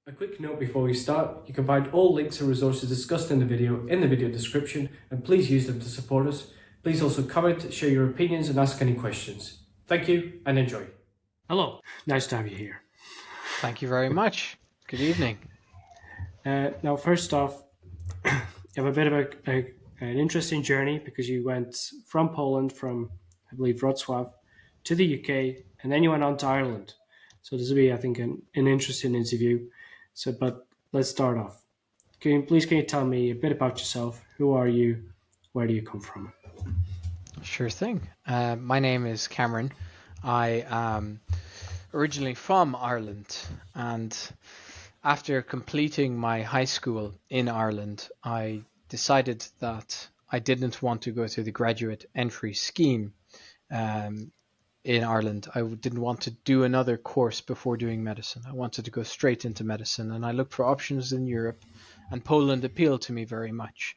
A quick note before we start, you can find all links and resources discussed in the video description, and please use them to support us. Please also comment, share your opinions and ask any questions. Thank you and enjoy. Hello, nice to have you here. Thank you very much. Good evening. Now first off, you have a bit of an interesting journey because you went from Poland, from I believe Wrocław, to the UK, and then you went on to Ireland. So this will be, I think, an interesting interview. But let's start off. Can you tell me a bit about yourself? Who are you? Where do you come from? Sure thing. My name is Cameron. I am originally from Ireland, and after completing my high school in Ireland, I decided that I didn't want to go through the graduate entry scheme in Ireland. I didn't want to do another course before doing medicine. I wanted to go straight into medicine, and I looked for options in Europe, and Poland appealed to me very much.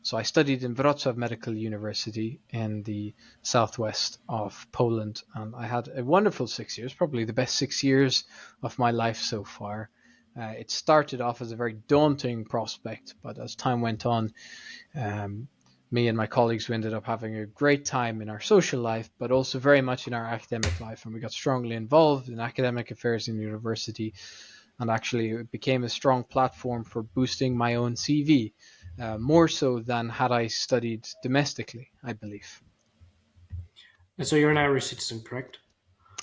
So I studied in Wroclaw Medical University in the southwest of Poland, and I had a wonderful 6 years, probably the best 6 years of my life so far. It started off as a very daunting prospect, but as time went on, me and my colleagues, we ended up having a great time in our social life, but also very much in our academic life. And we got strongly involved in academic affairs in the university, and actually it became a strong platform for boosting my own CV, more so than had I studied domestically, I believe. And so you're an Irish citizen, correct?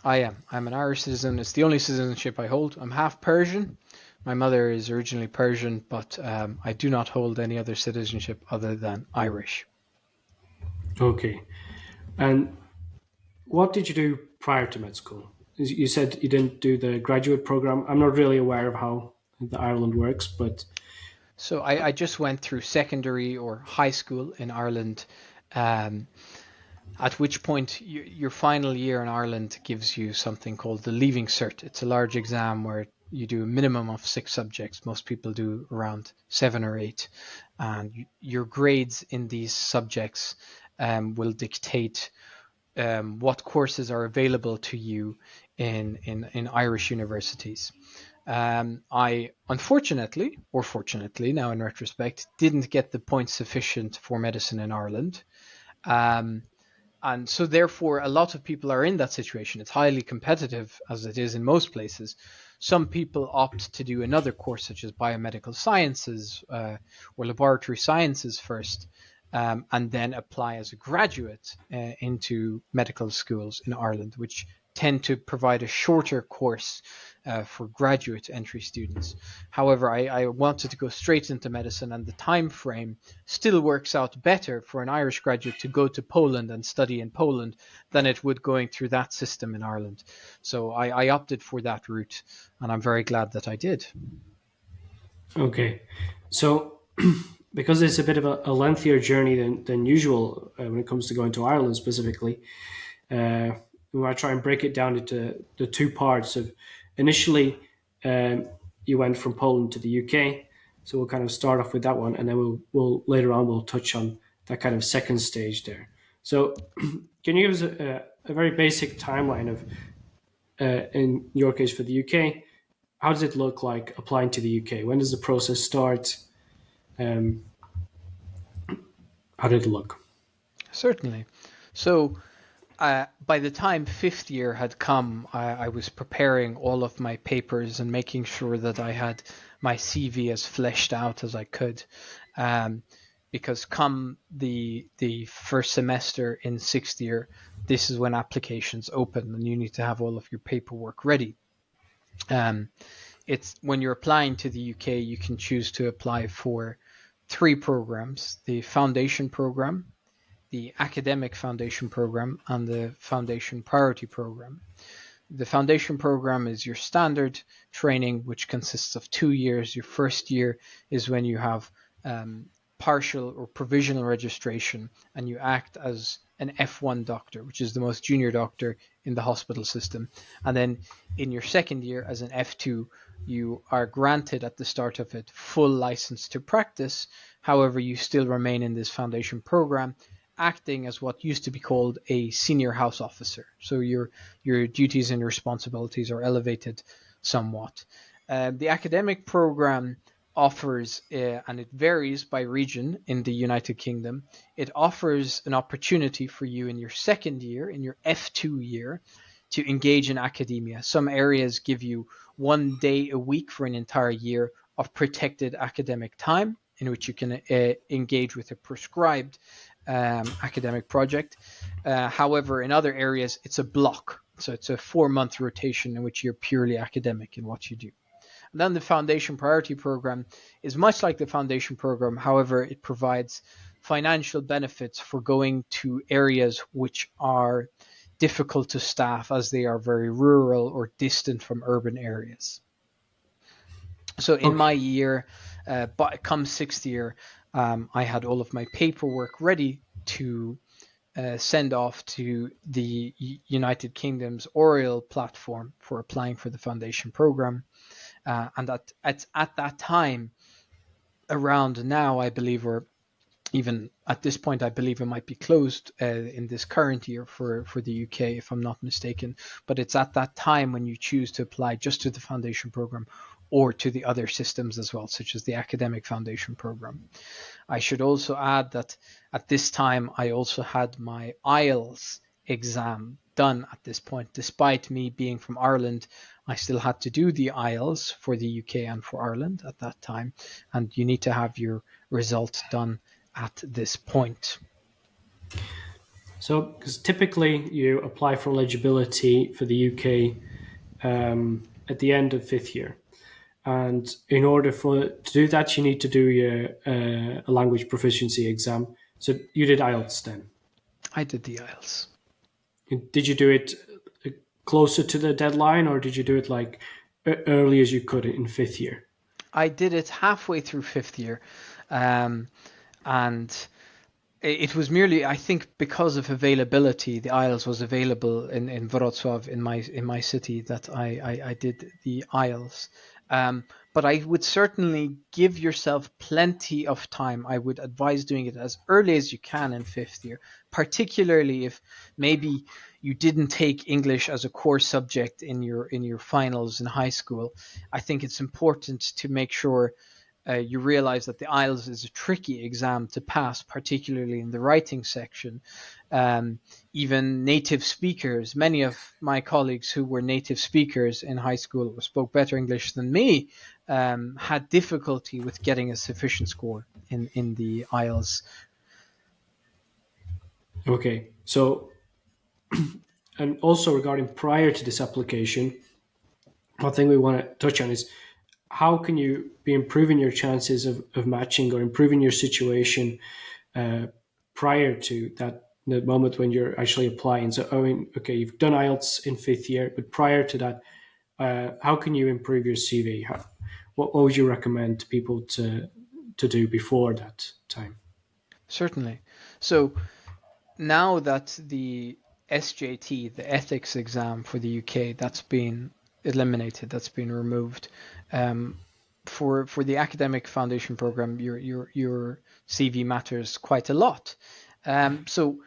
I am. I'm an Irish citizen. It's the only citizenship I hold. I'm half Persian. My mother is originally Persian, but I do not hold any other citizenship other than Irish. Okay. And what did you do prior to med school? You said you didn't do the graduate program. I'm not really aware of how the Ireland works, but So I just went through secondary or high school in Ireland, at which point your final year in Ireland gives you something called the Leaving Cert. It's a large exam where you do a minimum of 6 subjects. Most people do around 7 or 8. And your grades in these subjects will dictate what courses are available to you in Irish universities. I unfortunately, or fortunately now in retrospect, didn't get the points sufficient for medicine in Ireland. And so therefore a lot of people are in that situation. It's highly competitive, as it is in most places. Some people opt to do another course such as biomedical sciences or laboratory sciences first, and then apply as a graduate into medical schools in Ireland, which tend to provide a shorter course for graduate entry students. However, I wanted to go straight into medicine, and the time frame still works out better for an Irish graduate to go to Poland and study in Poland than it would going through that system in Ireland. So I opted for that route, and I'm very glad that I did. okay. So because it's a bit of a lengthier journey than usual when it comes to going to Ireland specifically, we might try and break it down into the two parts of initially you went from Poland to the UK. So we'll kind of start off with that one, and then we'll later on we'll touch on that kind of second stage there. So can you give us a very basic timeline of, in your case for the UK, how does it look like applying to the UK? When does the process start? Um, how did it look? Certainly. So by the time fifth year had come, I was preparing all of my papers and making sure that I had my CV as fleshed out as I could. Because come the first semester in sixth year, this is when applications open and you need to have all of your paperwork ready. It's when you're applying to the UK, you can choose to apply for 3 programs: the foundation program, the academic foundation program, and the foundation priority program. The foundation program is your standard training, which consists of 2 years. Your first year is when you have partial or provisional registration, and you act as an F1 doctor, which is the most junior doctor in the hospital system. And then in your second year as an F2, you are granted at the start of it full license to practice. However, you still remain in this foundation program, acting as what used to be called a senior house officer. So your duties and responsibilities are elevated somewhat. The academic program offers, and it varies by region in the United Kingdom, it offers an opportunity for you in your second year, in your F2 year, to engage in academia. Some areas give you 1 day a week for an entire year of protected academic time in which you can engage with a prescribed academic project. However, in other areas, it's a block. So it's a 4-month rotation in which you're purely academic in what you do. And then the Foundation Priority Program is much like the Foundation Program. However, it provides financial benefits for going to areas which are difficult to staff as they are very rural or distant from urban areas. So in my Okay. year, but come 6th year, I had all of my paperwork ready to send off to the United Kingdom's Oriel platform for applying for the foundation program. And at that time, around now, I believe, or even at this point, I believe it might be closed in this current year for the UK, if I'm not mistaken. But it's at that time when you choose to apply just to the foundation program or to the other systems as well, such as the academic foundation program. I should also add that at this time, I also had my IELTS exam done at this point. Despite me being from Ireland, I still had to do the IELTS for the UK and for Ireland at that time. And you need to have your results done at this point. So, because typically you apply for eligibility for the UK at the end of fifth year, and in order to do that, you need to do a language proficiency exam. So you did IELTS then. I did the IELTS. Did you do it closer to the deadline, or did you do it like early as you could in fifth year? I did it halfway through 5th year. Um, and it was merely, I think, because of availability. The IELTS was available in Wrocław, in my city, that I did the IELTS. But I would certainly give yourself plenty of time. I would advise doing it as early as you can in 5th year, particularly if maybe you didn't take English as a core subject in your finals in high school. I think it's important to make sure you realize that the IELTS is a tricky exam to pass, particularly in the writing section. Even native speakers, many of my colleagues who were native speakers in high school or spoke better English than me, had difficulty with getting a sufficient score in the IELTS. Okay. So, and also regarding prior to this application, one thing we want to touch on is how can you be improving your chances of matching or improving your situation uh, prior to that the moment when you're actually applying. So, I mean, okay, you've done IELTS in fifth year, but prior to that, how can you improve your CV? What would you recommend to people to do before that time? Certainly. So now that the SJT, the ethics exam for the UK, that's been eliminated, that's been removed. Um, for the academic foundation program, your CV matters quite a lot. So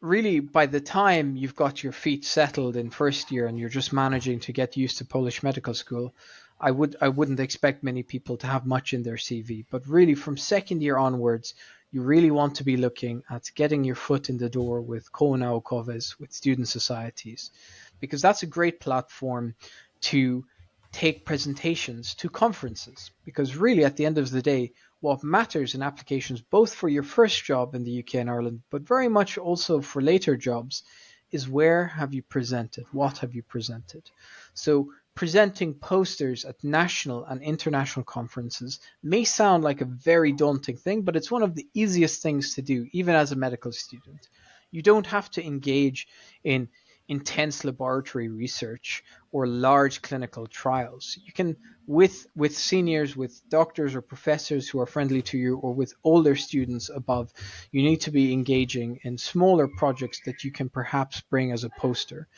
really, by the time you've got your feet settled in first year and you're just managing to get used to Polish medical school, I wouldn't expect many people to have much in their CV. But really, from second year onwards, you really want to be looking at getting your foot in the door with koło naukowe, with student societies, because that's a great platform to take presentations to conferences. Because really, at the end of the day, what matters in applications, both for your first job in the UK and Ireland, but very much also for later jobs, is where have you presented? What have you presented? So presenting posters at national and international conferences may sound like a very daunting thing, but it's one of the easiest things to do, even as a medical student. You don't have to engage in intense laboratory research or large clinical trials. You can, with seniors, with doctors or professors who are friendly to you, or with older students above, you need to be engaging in smaller projects that you can perhaps bring as a poster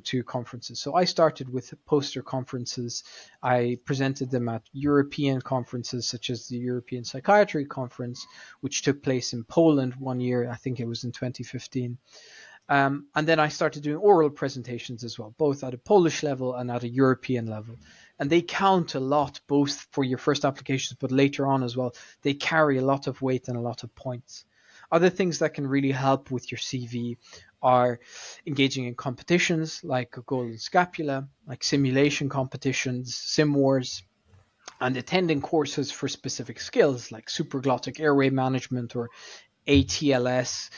to conferences. So I started with poster conferences. I presented them at European conferences such as the European Psychiatry Conference, which took place in Poland one year. I think it was in 2015. And then I started doing oral presentations as well, both at a Polish level and at a European level. and they count a lot both for your first applications but later on as well. They carry a lot of weight and a lot of points. Other things that can really help with your CV are engaging in competitions like a Golden Scapula, like simulation competitions, sim wars, and attending courses for specific skills like supraglottic airway management or ATLS.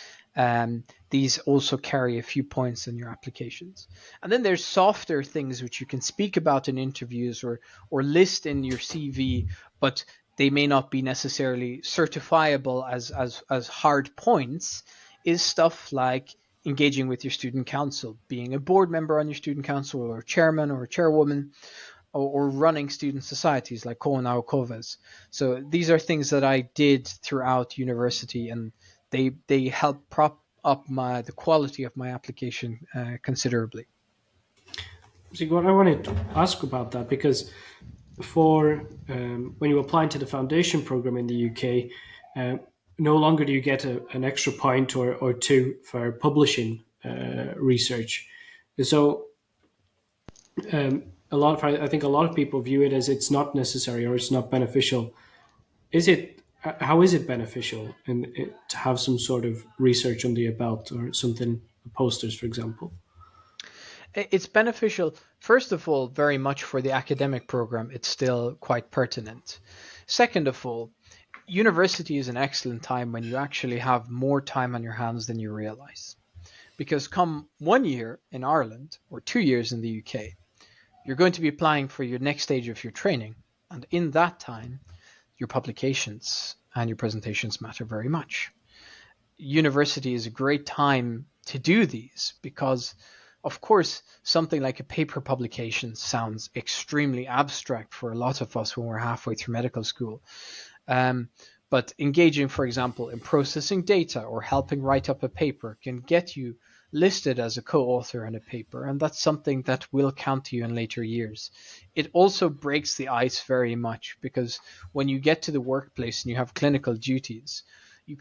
These also carry a few points in your applications. And then there's softer things which you can speak about in interviews or list in your CV, but they may not be necessarily certifiable as hard points, is stuff like engaging with your student council, being a board member on your student council or chairman or chairwoman, or running student societies like Koonau Koves. So these are things that I did throughout university, and they help prop up the quality of my application considerably. See, what I wanted to ask about that, because for when you apply to the foundation program in the UK, no longer do you get an extra point or two for publishing research. So I think a lot of people view it as it's not necessary or it's not beneficial. Is it? How is it beneficial to have some sort of research under your belt or something, posters, for example? It's beneficial, first of all, very much for the academic program. It's still quite pertinent. Second of all, university is an excellent time when you actually have more time on your hands than you realize. Because come 1 year in Ireland or 2 years in the UK, you're going to be applying for your next stage of your training. And in that time, your publications and your presentations matter very much. University is a great time to do these because, of course, something like a paper publication sounds extremely abstract for a lot of us when we're halfway through medical school. Um, but engaging, for example, in processing data or helping write up a paper can get you listed as a co-author in a paper, and that's something that will count to you in later years. It also breaks the ice very much because when you get to the workplace and you have clinical duties, you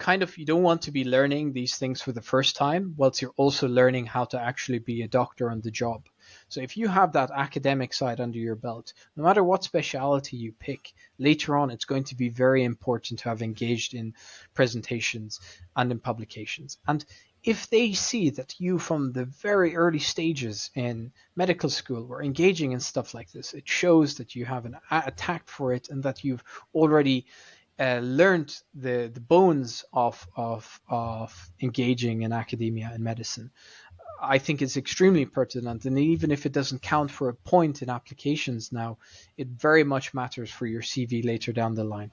don't want to be learning these things for the first time whilst you're also learning how to actually be a doctor on the job. So if you have that academic side under your belt, no matter what specialty you pick, later on it's going to be very important to have engaged in presentations and in publications. And if they see that you from the very early stages in medical school were engaging in stuff like this, it shows that you have a tact for it and that you've already learned the bones of engaging in academia and medicine. I think it's extremely pertinent, and even if it doesn't count for a point in applications now, it very much matters for your CV later down the line.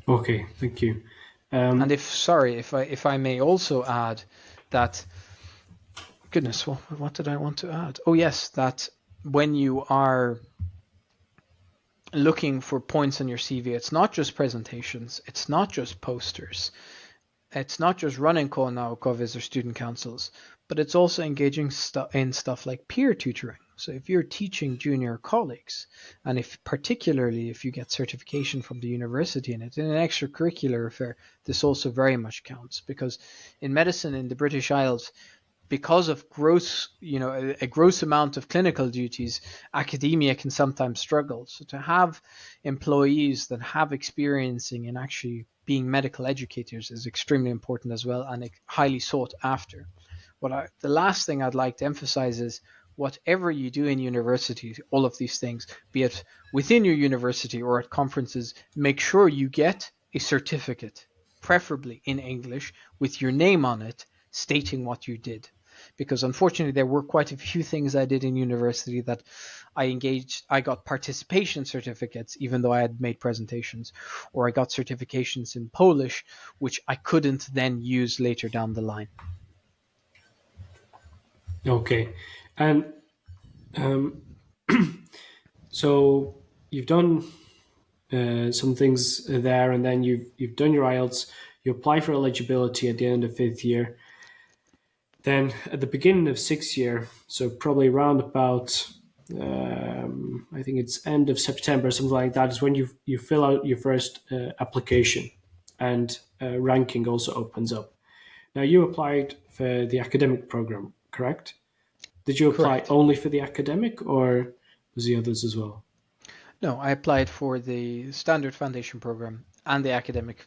Okay, thank you. And if I may also add that, goodness, what did I want to add? Oh yes, that when you are looking for points on your CV, it's not just presentations, it's not just posters, it's not just running Koviz or student councils, but it's also engaging in stuff like peer tutoring. So if you're teaching junior colleagues, and particularly if you get certification from the university in it, in an extracurricular affair, this also very much counts, because in medicine in the British Isles, because of a gross amount of clinical duties, academia can sometimes struggle. So to have employees that have experiencing in actually being medical educators is extremely important as well, and highly sought after. The last thing I'd like to emphasize is whatever you do in university, all of these things, be it within your university or at conferences, make sure you get a certificate, preferably in English, with your name on it, stating what you did. Because unfortunately, there were quite a few things I did in university that I got participation certificates, even though I had made presentations, or I got certifications in Polish, which I couldn't then use later down the line. Okay, and so you've done some things there, and then you've done your IELTS. You apply for eligibility at the end of fifth year. Then at the beginning of sixth year, so probably around about I think it's end of September, something like that, is when you fill out your first application, and ranking also opens up. Now you applied for the academic program, correct? Did you apply Correct. only for the academic, or was the others as well? No, I applied for the standard foundation program and the academic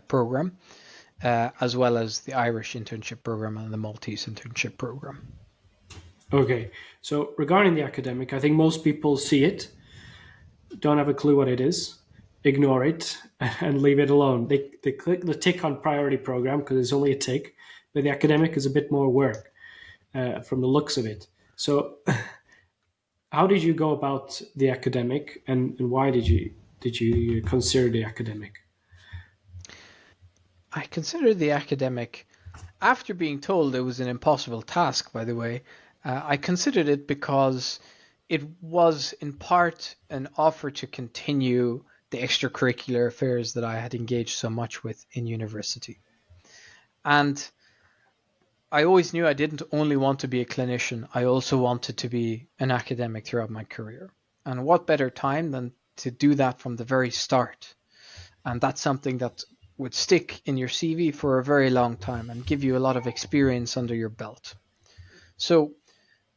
program, as well as the Irish Internship Programme and the Maltese Internship Programme. Okay, so regarding the academic, I think most people see it, don't have a clue what it is, ignore it, and leave it alone. They click the tick on priority program because it's only a tick, but the academic is a bit more work from the looks of it. So, how did you go about the academic, and why did you consider the academic? I considered the academic, after being told it was an impossible task, by the way, I considered it because it was in part an offer to continue the extracurricular affairs that I had engaged so much with in university. And I always knew I didn't only want to be a clinician, I also wanted to be an academic throughout my career. And what better time than to do that from the very start? And that's something that would stick in your CV for a very long time and give you a lot of experience under your belt. So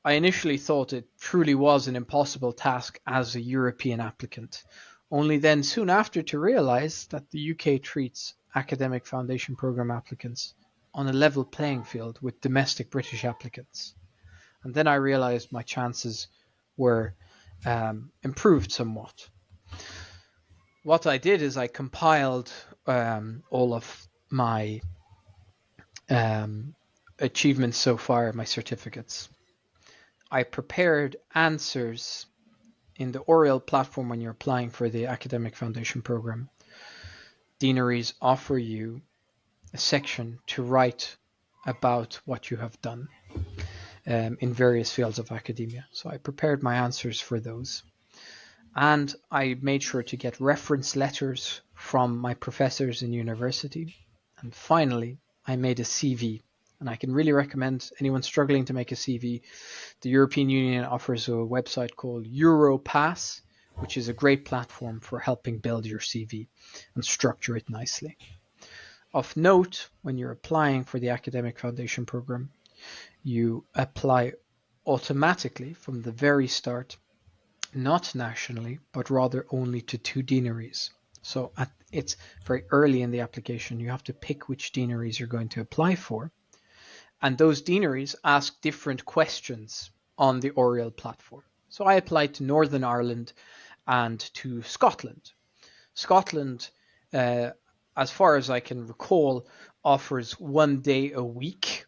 I initially thought it truly was an impossible task as a European applicant, only then soon after to realize that the UK treats academic foundation program applicants on a level playing field with domestic British applicants. And then I realized my chances were improved somewhat. What I did is I compiled all of my achievements so far, my certificates. I prepared answers in the Oriel platform when you're applying for the academic foundation program. Deaneries offer you a section to write about what you have done in various fields of academia. So I prepared my answers for those. And I made sure to get reference letters from my professors in university. And finally, I made a CV. And I can really recommend anyone struggling to make a CV. The European Union offers a website called Europass, which is a great platform for helping build your CV and structure it nicely. Of note, when you're applying for the academic foundation program, you apply automatically from the very start, not nationally, but rather only to 2 deaneries. So it's very early in the application. You have to pick which deaneries you're going to apply for. And those deaneries ask different questions on the Oriel platform. So I applied to Northern Ireland and to Scotland. Scotland, as far as I can recall, offers 1 day a week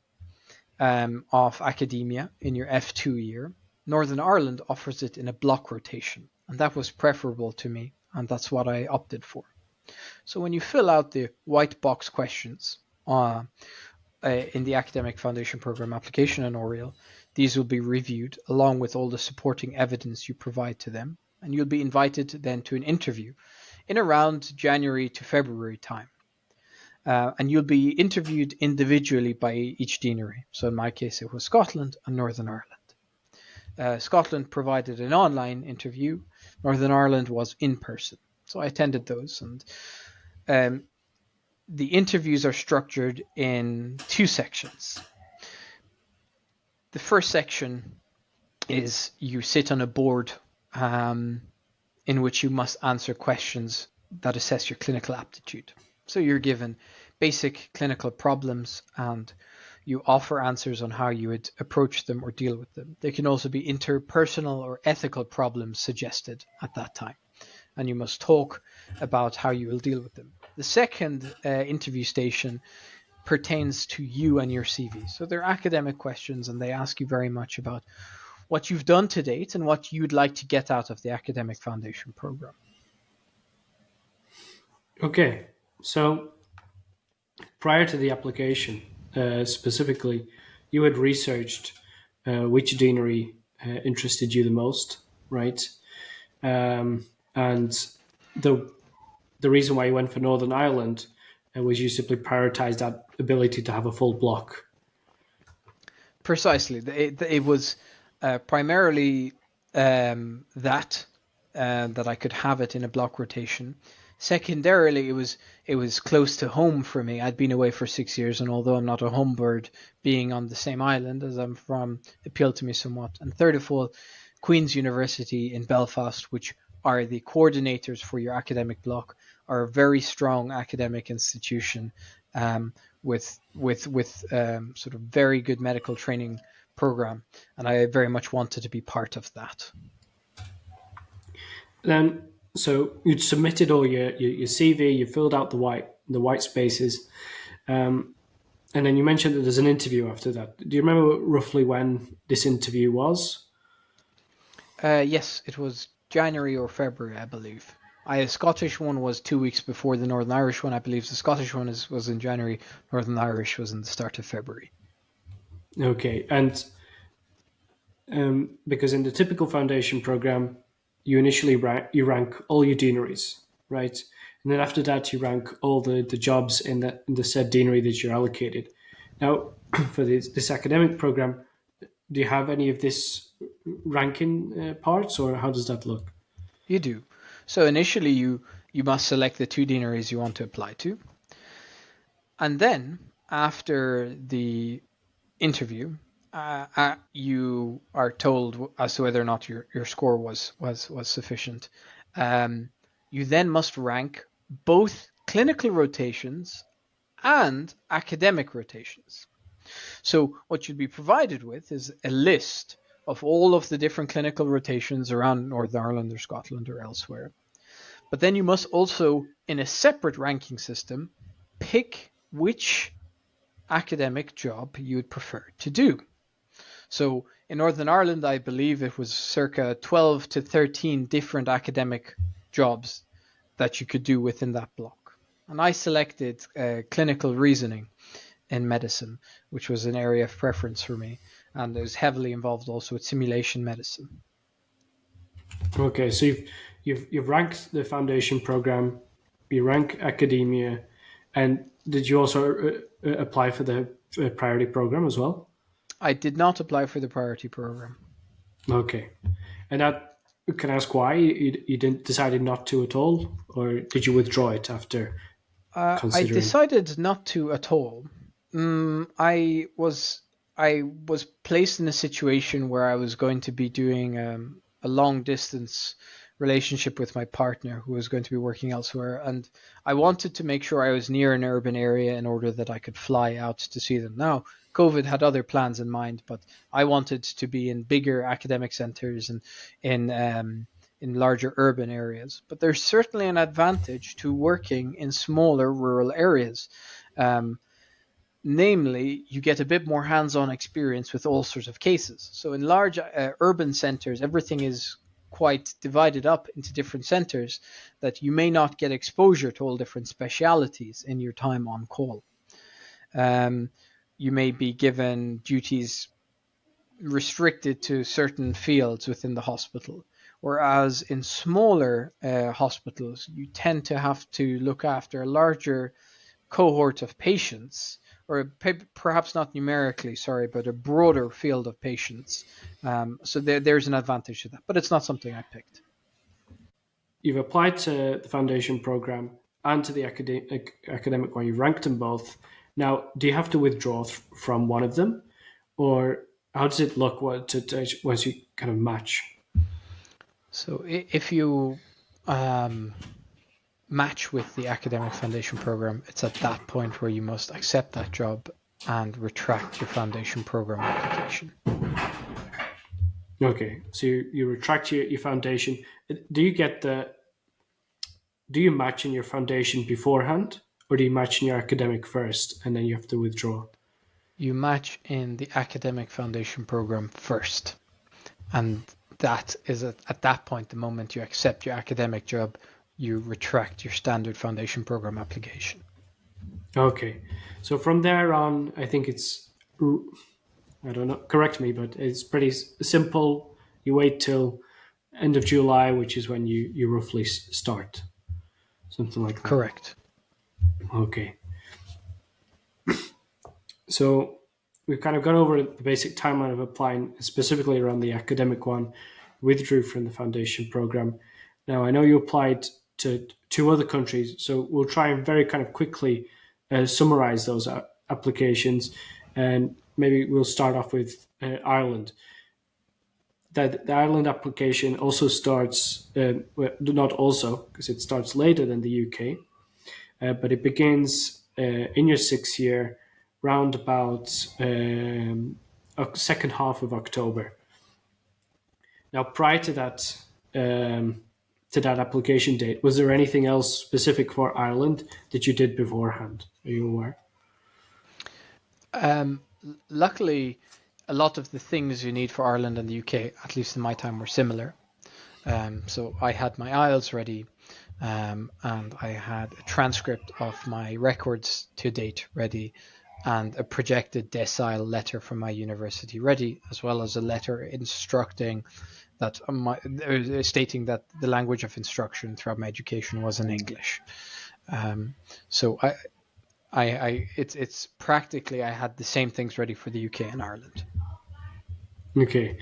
of academia in your F2 year. Northern Ireland offers it in a block rotation, and that was preferable to me, and that's what I opted for. So when you fill out the white box questions in the academic foundation program application in Oriel, these will be reviewed along with all the supporting evidence you provide to them, and you'll be invited then to an interview in around January to February time. And you'll be interviewed individually by each deanery. So in my case, it was Scotland and Northern Ireland. Scotland provided an online interview. Northern Ireland was in person. So I attended those. And the interviews are structured in 2 sections. The first section is you sit on a board in which you must answer questions that assess your clinical aptitude. So you're given basic clinical problems and you offer answers on how you would approach them or deal with them. There can also be interpersonal or ethical problems suggested at that time, and you must talk about how you will deal with them. The second interview station pertains to you and your CV. So they're academic questions and they ask you very much about what you've done to date and what you'd like to get out of the academic foundation program. Okay, so prior to the application, specifically, you had researched which deanery interested you the most, right? And the reason why you went for Northern Ireland was you simply prioritized that ability to have a full block. Precisely. It was primarily that I could have it in a block rotation. Secondarily, it was close to home for me. I'd been away for 6 years, and although I'm not a home bird, being on the same island as I'm from appealed to me somewhat. And third of all, Queen's University in Belfast, which are the coordinators for your academic block, are a very strong academic institution, with sort of very good medical training program, and I very much wanted to be part of that. Then, so you'd submitted all your CV, you filled out the white spaces, and then you mentioned that there's an interview after that. Do you remember roughly when this interview was? Yes, it was January or February, I believe. The Scottish one was 2 weeks before the Northern Irish one. I believe the Scottish one was in January. Northern Irish was in the start of February. Okay, and because in the typical foundation program, you initially rank all your deaneries, right? And then after that, you rank all the jobs in the said deanery that you're allocated. Now, for this academic program, do you have any of this ranking parts, or how does that look? You do. So initially, you must select the 2 deaneries you want to apply to, and then after the interview, you are told as to whether or not your score was sufficient. You then must rank both clinical rotations and academic rotations. So what you'd be provided with is a list of all of the different clinical rotations around Northern Ireland or Scotland or elsewhere. But then you must also, in a separate ranking system, pick which academic job you would prefer to do. So in Northern Ireland, I believe it was circa 12 to 13 different academic jobs that you could do within that block. And I selected clinical reasoning in medicine, which was an area of preference for me. And it was heavily involved also with simulation medicine. Okay, so you've ranked the foundation program, you rank academia, and did you also apply for the priority program as well? I did not apply for the priority program. Okay, and that, can I ask why you didn't decided not to at all, or did you withdraw it after I considering? decided not to at all. I was placed in a situation where I was going to be doing a long distance relationship with my partner who was going to be working elsewhere, and I wanted to make sure I was near an urban area in order that I could fly out to see them. Now, COVID had other plans in mind, but I wanted to be in bigger academic centers and in larger urban areas. But there's certainly an advantage to working in smaller rural areas. Um, Namely, you get a bit more hands-on experience with all sorts of cases. So in large urban centers, everything is quite divided up into different centers that you may not get exposure to all different specialities in your time on call. Um, you may be given duties restricted to certain fields within the hospital. Whereas in smaller hospitals, you tend to have to look after a larger cohort of patients, or perhaps not numerically, sorry, but a broader field of patients. So there's an advantage to that, but it's not something I picked. You've applied to the foundation program and to the academic one. You've ranked them both. Now, do you have to withdraw from one of them, or how does it look once you kind of match? So if you match with the academic foundation program, it's at that point where you must accept that job and retract your foundation program application. Okay, so you retract your foundation. Do you get the do you match in your foundation beforehand, or do you match in your academic first and then you have to withdraw? You match in the academic foundation program first, and that is at that point, the moment you accept your academic job, you retract your standard foundation program application. Okay, so from there on, I think it's, I don't know, correct me, but it's pretty simple. You wait till end of July, which is when you roughly start, something like that. Correct. Okay, so we've kind of gone over the basic timeline of applying, specifically around the academic one. Withdrew from the foundation program. Now I know you applied to two other countries, so we'll try and very kind of quickly summarize those applications, and maybe we'll start off with Ireland. that the Ireland application also starts, well, not also, because it starts later than the UK, but it begins in your 6th year, round about second half of October. Now, prior to that application date, was there anything else specific for Ireland that you did beforehand? Are you aware? Um, Luckily, a lot of the things you need for Ireland and the UK, at least in my time, were similar. So I had my IELTS ready, and I had a transcript of my records to date ready, and a projected decile letter from my university ready, as well as a letter instructing that stating that the language of instruction throughout my education was in English. So it's practically I had the same things ready for the UK and Ireland. Okay.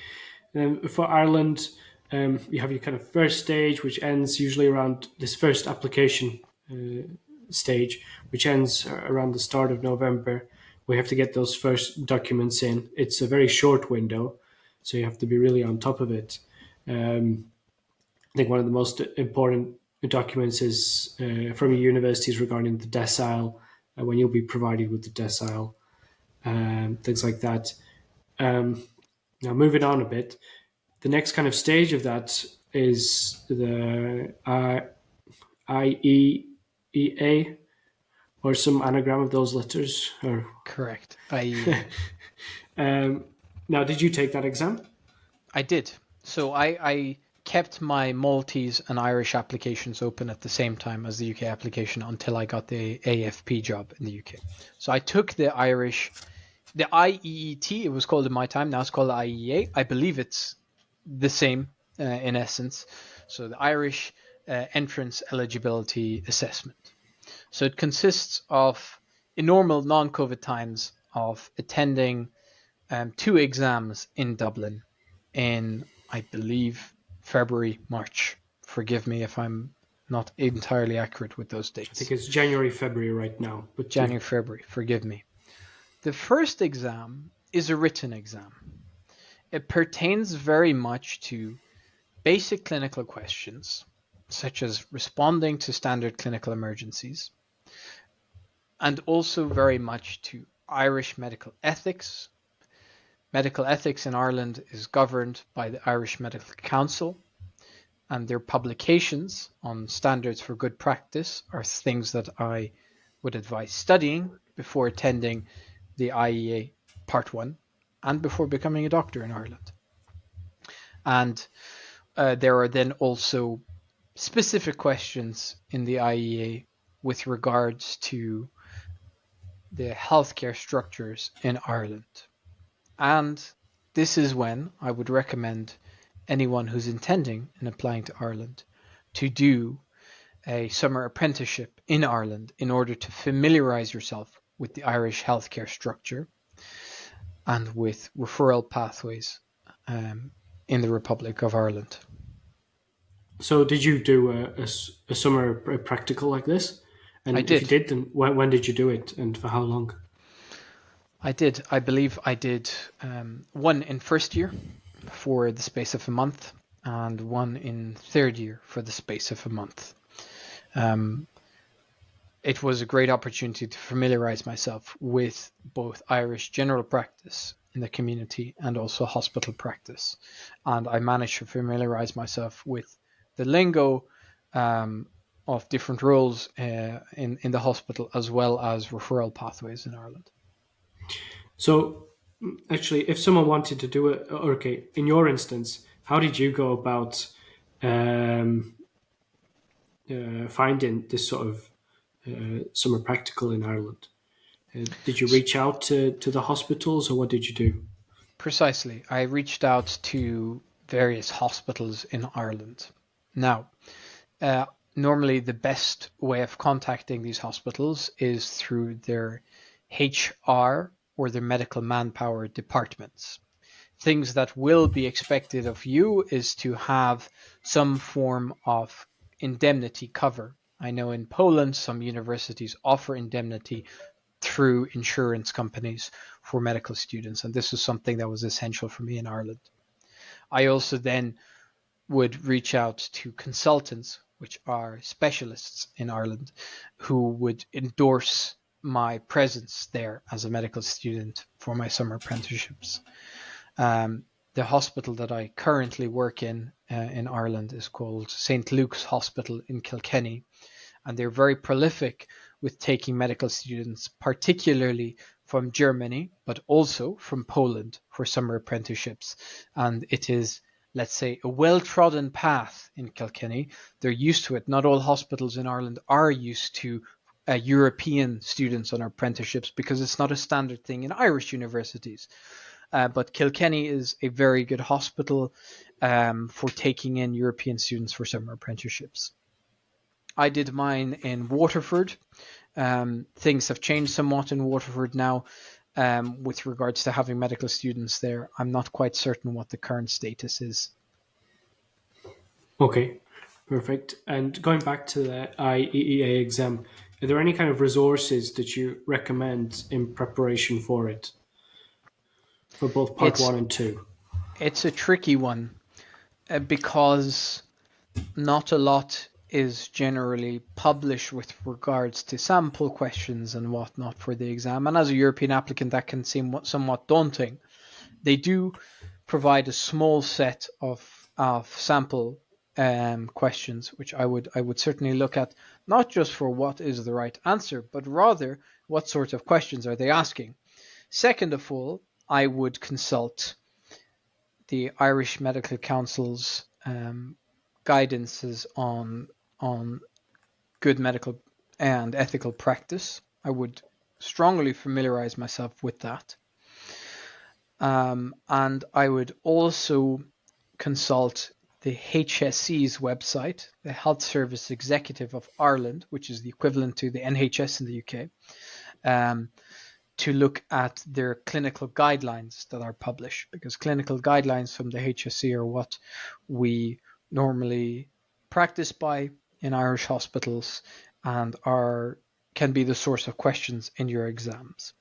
For Ireland, you have your kind of first stage, which ends usually around this first application stage, which ends around the start of November. We have to get those first documents in. It's a very short window, so you have to be really on top of it. I think one of the most important documents is from your universities regarding the decile, when you'll be provided with the decile, things like that. Now, moving on a bit, the next kind of stage of that is the IEEA, or some anagram of those letters. Or Correct. Now, did you take that exam? I did. So I kept my Maltese and Irish applications open at the same time as the UK application until I got the AFP job in the UK. So I took the IEET, it was called in my time, now it's called the IEA. I believe it's the same in essence. So the Irish Entrance Eligibility Assessment. So it consists of, in normal non-COVID times, of attending 2 exams in Dublin in, I believe, February, March. Forgive me if I'm not entirely accurate with those I think dates. it's January, February right now. But January, February, forgive me. The first exam is a written exam. It pertains very much to basic clinical questions, such as responding to standard clinical emergencies, and also very much to Irish medical ethics. Medical ethics in Ireland is governed by the Irish Medical Council, and their publications on standards for good practice are things that I would advise studying before attending the IEA Part 1 and before becoming a doctor in Ireland. And there are then also specific questions in the IEA with regards to the healthcare structures in Ireland. And this is when I would recommend anyone who's intending in applying to Ireland to do a summer apprenticeship in Ireland in order to familiarize yourself with the Irish healthcare structure and with referral pathways in the Republic of Ireland. So, did you do a summer practical like this? I And if you did. did, then when did you do it, and for how long? I did. I believe I did one in first year for the space of a month and one in third year for the space of a month. It was a great opportunity to familiarize myself with both Irish general practice in the community and also hospital practice. And I managed to familiarize myself with the lingo of different roles in the hospital, as well as referral pathways in Ireland. So, actually, if someone wanted to do it, okay, in your instance, how did you go about um, finding this sort of summer practical in Ireland? Did you reach out to the hospitals, or what did you do? Precisely. I reached out to various hospitals in Ireland. Now, normally the best way of contacting these hospitals is through their HR or their medical manpower departments. Things that will be expected of you is to have some form of indemnity cover. I know in Poland, some universities offer indemnity through insurance companies for medical students, and this was something that was essential for me in Ireland. I also then would reach out to consultants, which are specialists in Ireland, who would endorse my presence there as a medical student for my summer apprenticeships. Um, the hospital that I currently work in Ireland is called St. Luke's Hospital in Kilkenny, and they're very prolific with taking medical students, particularly from Germany, but also from Poland for summer apprenticeships. And it is, let's say, a well-trodden path in Kilkenny. They're used to it. Not all hospitals in Ireland are used to European students on apprenticeships because it's not a standard thing in Irish universities. But Kilkenny is a very good hospital for taking in European students for summer apprenticeships. I did mine in Waterford. Things have changed somewhat in Waterford now with regards to having medical students there. I'm not quite certain what the current status is. Okay, perfect. And going back to the IEEA exam, are there any kind of resources that you recommend in preparation for it, for both part It's one and two? it's a tricky one because not a lot is generally published with regards to sample questions and whatnot for the exam. And as a European applicant, that can seem somewhat daunting. They do provide a small set of sample questions, which I would certainly look at, not just for what is the right answer, but rather what sort of questions are they asking. Second of all, I would consult the Irish Medical Council's guidances on good medical and ethical practice. I would strongly familiarize myself with that. And I would also consult the HSE's website, the Health Service Executive of Ireland, which is the equivalent to the NHS in the UK, to look at their clinical guidelines that are published, because clinical guidelines from the HSE are what we normally practice by in Irish hospitals and can be the source of questions in your exams.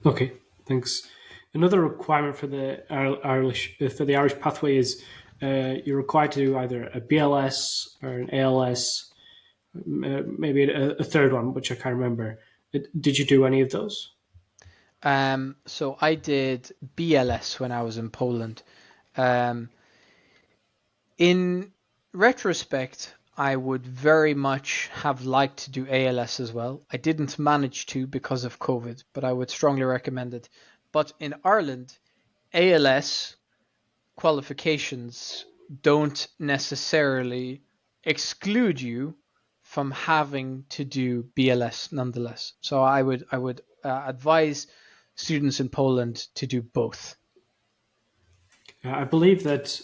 Okay, thanks. Another requirement for the Irish pathway is you're required to do either a BLS or an ALS, maybe a third one, which I can't remember. Did you do any of those? So I did BLS when I was in Poland. Um, in retrospect, I would very much have liked to do ALS as well. I didn't manage to because of COVID, but I would strongly recommend it. But in Ireland, ALS qualifications don't necessarily exclude you from having to do BLS nonetheless. So I would advise students in Poland to do both. I believe that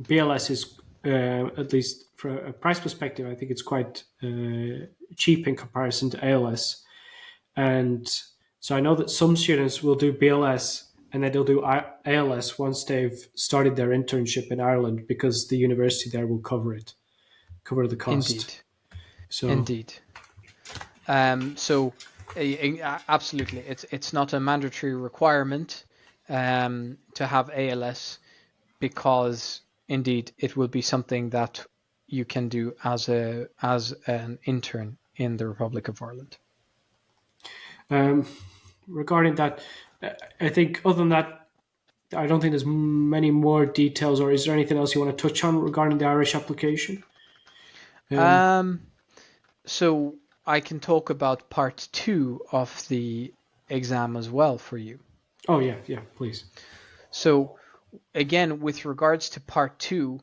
BLS is, at least for a price perspective, I think it's quite cheap in comparison to ALS. And so I know that some students will do BLS and then they'll do ALS once they've started their internship in Ireland because the university there will cover the Indeed, cost. So, indeed. So absolutely, it's not a mandatory requirement to have ALS because indeed it will be something that you can do as an intern in the Republic of Ireland. um, regarding that, I think other than that, I don't think there's many more details. Or is there anything else you want to touch on regarding the Irish application? Um, Um, so I can talk about part two of the exam as well for you. oh yeah, yeah, please. So again, with regards to part two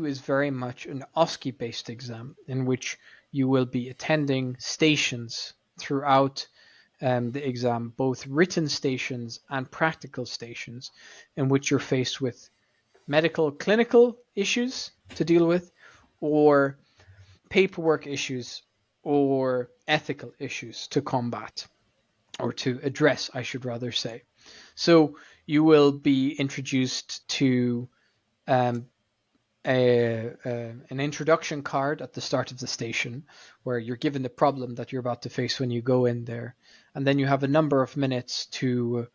is very much an OSCE based exam in which you will be attending stations throughout the exam, both written stations and practical stations, in which you're faced with medical clinical issues to deal with, or paperwork issues, or ethical issues to combat or to address, I should rather say. So you will be introduced to um, an introduction card at the start of the station where you're given the problem that you're about to face when you go in there. And then you have a number of minutes to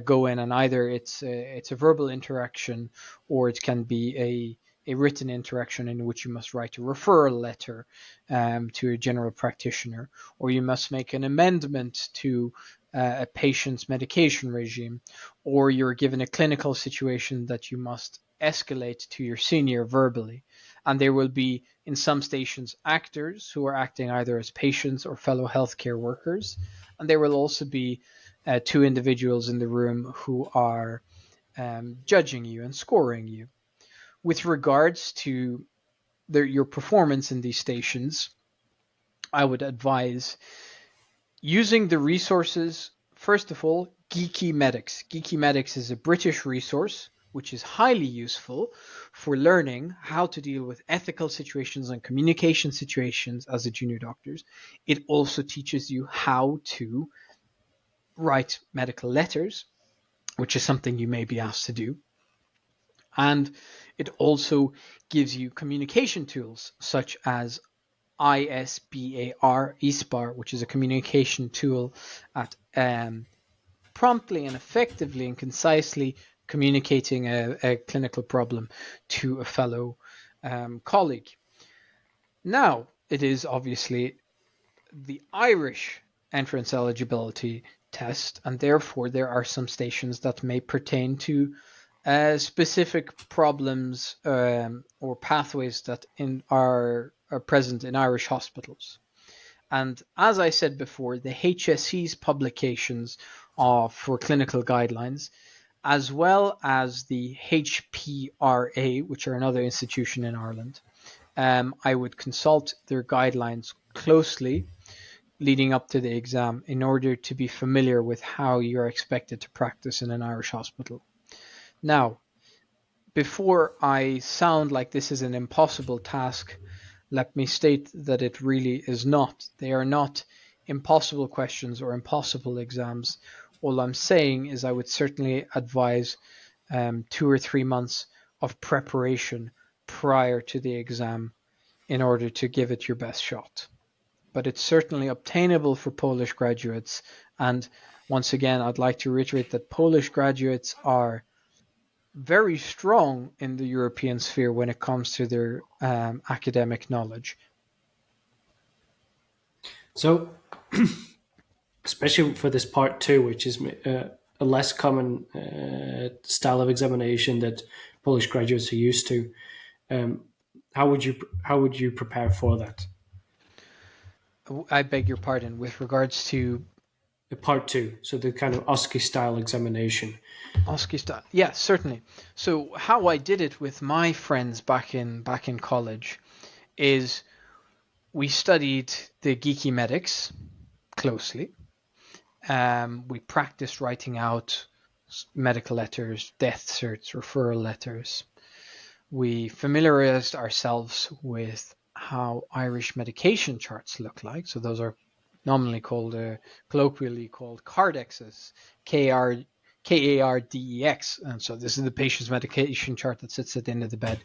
go in, and either it's a verbal interaction, or it can be a written interaction in which you must write a referral letter to a general practitioner, or you must make an amendment to a patient's medication regime, or you're given a clinical situation that you must escalate to your senior verbally. And there will be, in some stations, actors who are acting either as patients or fellow healthcare workers. And there will also be two individuals in the room who are judging you and scoring you. With regards to your performance in these stations, I would advise using the resources. First of all, Geeky Medics. Geeky Medics is a British resource which is highly useful for learning how to deal with ethical situations and communication situations as a junior doctor. It also teaches you how to write medical letters, which is something you may be asked to do. And it also gives you communication tools such as ISBAR, which is a communication tool at promptly and effectively and concisely communicating a clinical problem to a fellow colleague. Now, it is obviously the Irish entrance eligibility test, and therefore there are some stations that may pertain to specific problems or pathways that are present in Irish hospitals. And as I said before, the HSE's publications for clinical guidelines, as well as the HPRA, which are another institution in Ireland, I would consult their guidelines closely leading up to the exam in order to be familiar with how you're expected to practice in an Irish hospital. Now, before I sound like this is an impossible task, let me state that it really is not. They are not impossible questions or impossible exams. All I'm saying is I would certainly advise 2 or 3 months of preparation prior to the exam in order to give it your best shot. But it's certainly obtainable for Polish graduates. And once again, I'd like to reiterate that Polish graduates are very strong in the European sphere when it comes to their academic knowledge. So, especially for this part two, which is a less common style of examination that Polish graduates are used to, um, how would you prepare for that? I beg your pardon, with regards to Part two, so the kind of OSCE style examination. OSCE style. Yeah, certainly. So how I did it with my friends back in college is we studied the Geeky Medics closely. We practiced writing out medical letters, death certs, referral letters. We familiarized ourselves with how Irish medication charts look like. So those are nominally called, colloquially called cardexes, KARDEX. And so this is the patient's medication chart that sits at the end of the bed.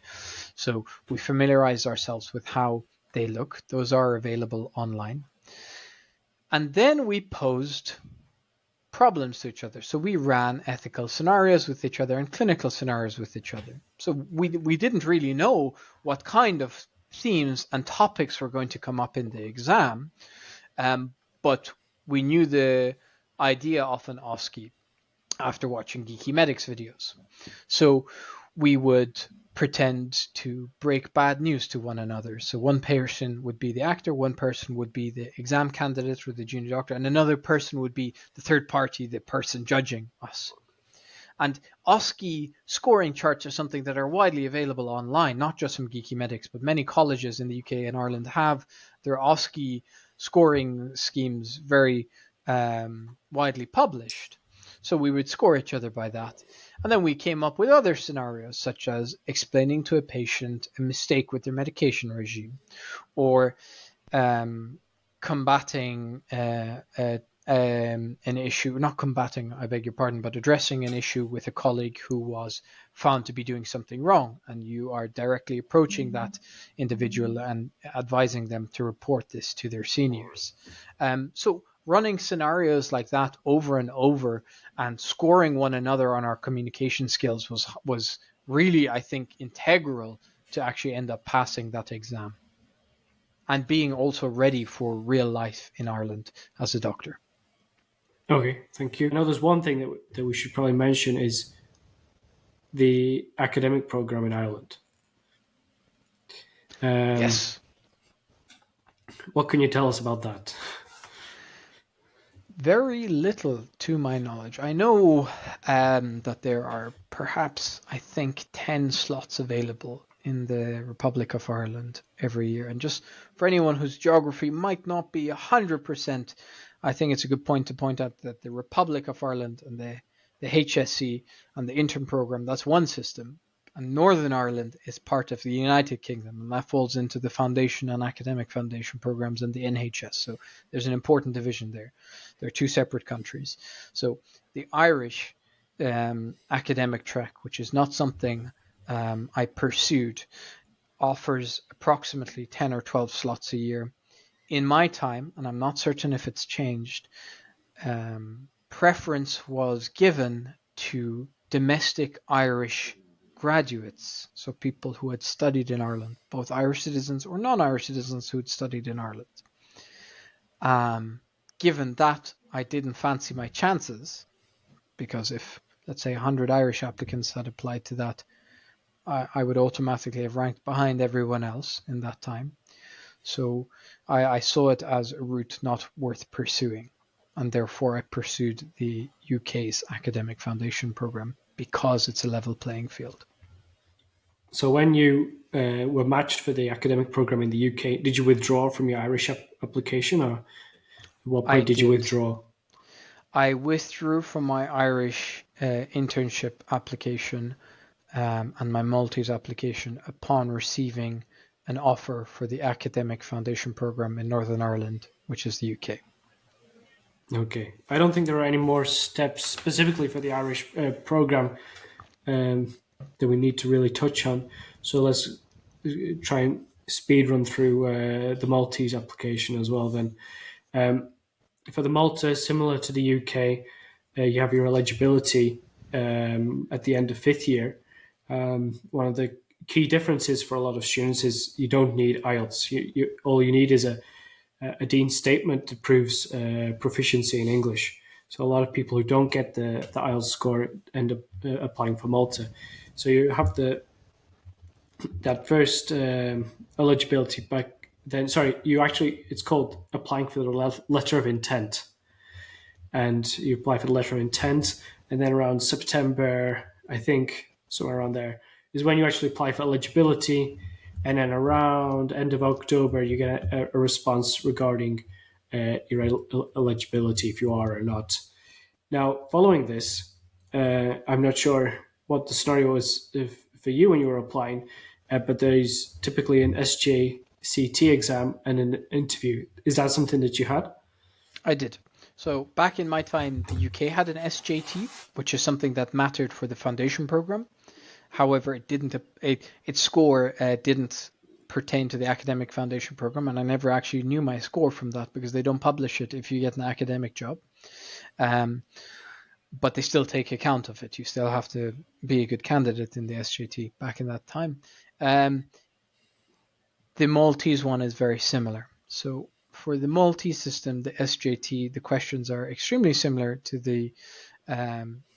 So we familiarized ourselves with how they look. Those are available online. And then we posed problems to each other. So we ran ethical scenarios with each other and clinical scenarios with each other. So we didn't really know what kind of themes and topics were going to come up in the exam, but we knew the idea of an OSCE after watching Geeky Medics videos. So we would pretend to break bad news to one another. So one person would be the actor, one person would be the exam candidate or the junior doctor, and another person would be the third party, the person judging us. And OSCE scoring charts are something that are widely available online, not just from Geeky Medics, but many colleges in the UK and Ireland have their OSCE scoring schemes very widely published. So we would score each other by that. And then we came up with other scenarios, such as explaining to a patient a mistake with their medication regime, or combating an issue, not combating, I beg your pardon, but addressing an issue with a colleague who was found to be doing something wrong. And you are directly approaching that individual and advising them to report this to their seniors. So running scenarios like that over and over and scoring one another on our communication skills was really, I think, integral to actually end up passing that exam and being also ready for real life in Ireland as a doctor. Okay, thank you. I know there's one thing that we should probably mention is the academic program in Ireland. Um, Yes, what can you tell us about that? very little to my knowledge. I know that there are perhaps, I think, 10 slots available in the Republic of Ireland every year. And just for anyone whose geography might not be 100%, I think it's a good point to point out that the Republic of Ireland and the HSC and the intern program, that's one system. And Northern Ireland is part of the United Kingdom, and that falls into the foundation and academic foundation programs and the NHS. So there's an important division there. They're two separate countries. So the Irish academic track, which is not something I pursued, offers approximately 10 or 12 slots a year. In my time, and I'm not certain if it's changed, preference was given to domestic Irish graduates, so people who had studied in Ireland, both Irish citizens or non-Irish citizens who had studied in Ireland. Given that I didn't fancy my chances, because if, let's say, 100 Irish applicants had applied to that, I would automatically have ranked behind everyone else in that time. So I saw it as a route not worth pursuing, and therefore I pursued the UK's academic foundation program because it's a level playing field. So when you were matched for the academic program in the UK, did you withdraw from your Irish application, or at what I point did you did. withdraw? I withdrew from my Irish internship application and my Maltese application upon receiving an offer for the academic foundation program in Northern Ireland, which is the UK. Okay, I don't think there are any more steps specifically for the Irish program that we need to really touch on. So let's try and speed run through the Maltese application as well. Then, for the Malta, similar to the UK, you have your eligibility at the end of fifth year. One of the key differences for a lot of students is you don't need IELTS. All you need is a dean's statement that proves proficiency in English. So a lot of people who don't get the IELTS score end up applying for Malta. So you have that first eligibility, but then you actually, it's called applying for the letter of intent, and you apply for the letter of intent, and then around September, I think somewhere around there, is when you actually apply for eligibility, and then around end of October you get a response regarding your eligibility, if you are or not. Now, following this, I'm not sure what the scenario was for you when you were applying, but there's typically an SJCT exam and an interview. Is that something that you had? I did. So back in my time, the UK had an SJT, which is something that mattered for the foundation program. However, its score didn't pertain to the academic foundation program, and I never actually knew my score from that because they don't publish it if you get an academic job. But they still take account of it. You still have to be a good candidate in the SJT back in that time. The Maltese one is very similar. So for the Maltese system, the SJT, the questions are extremely similar to the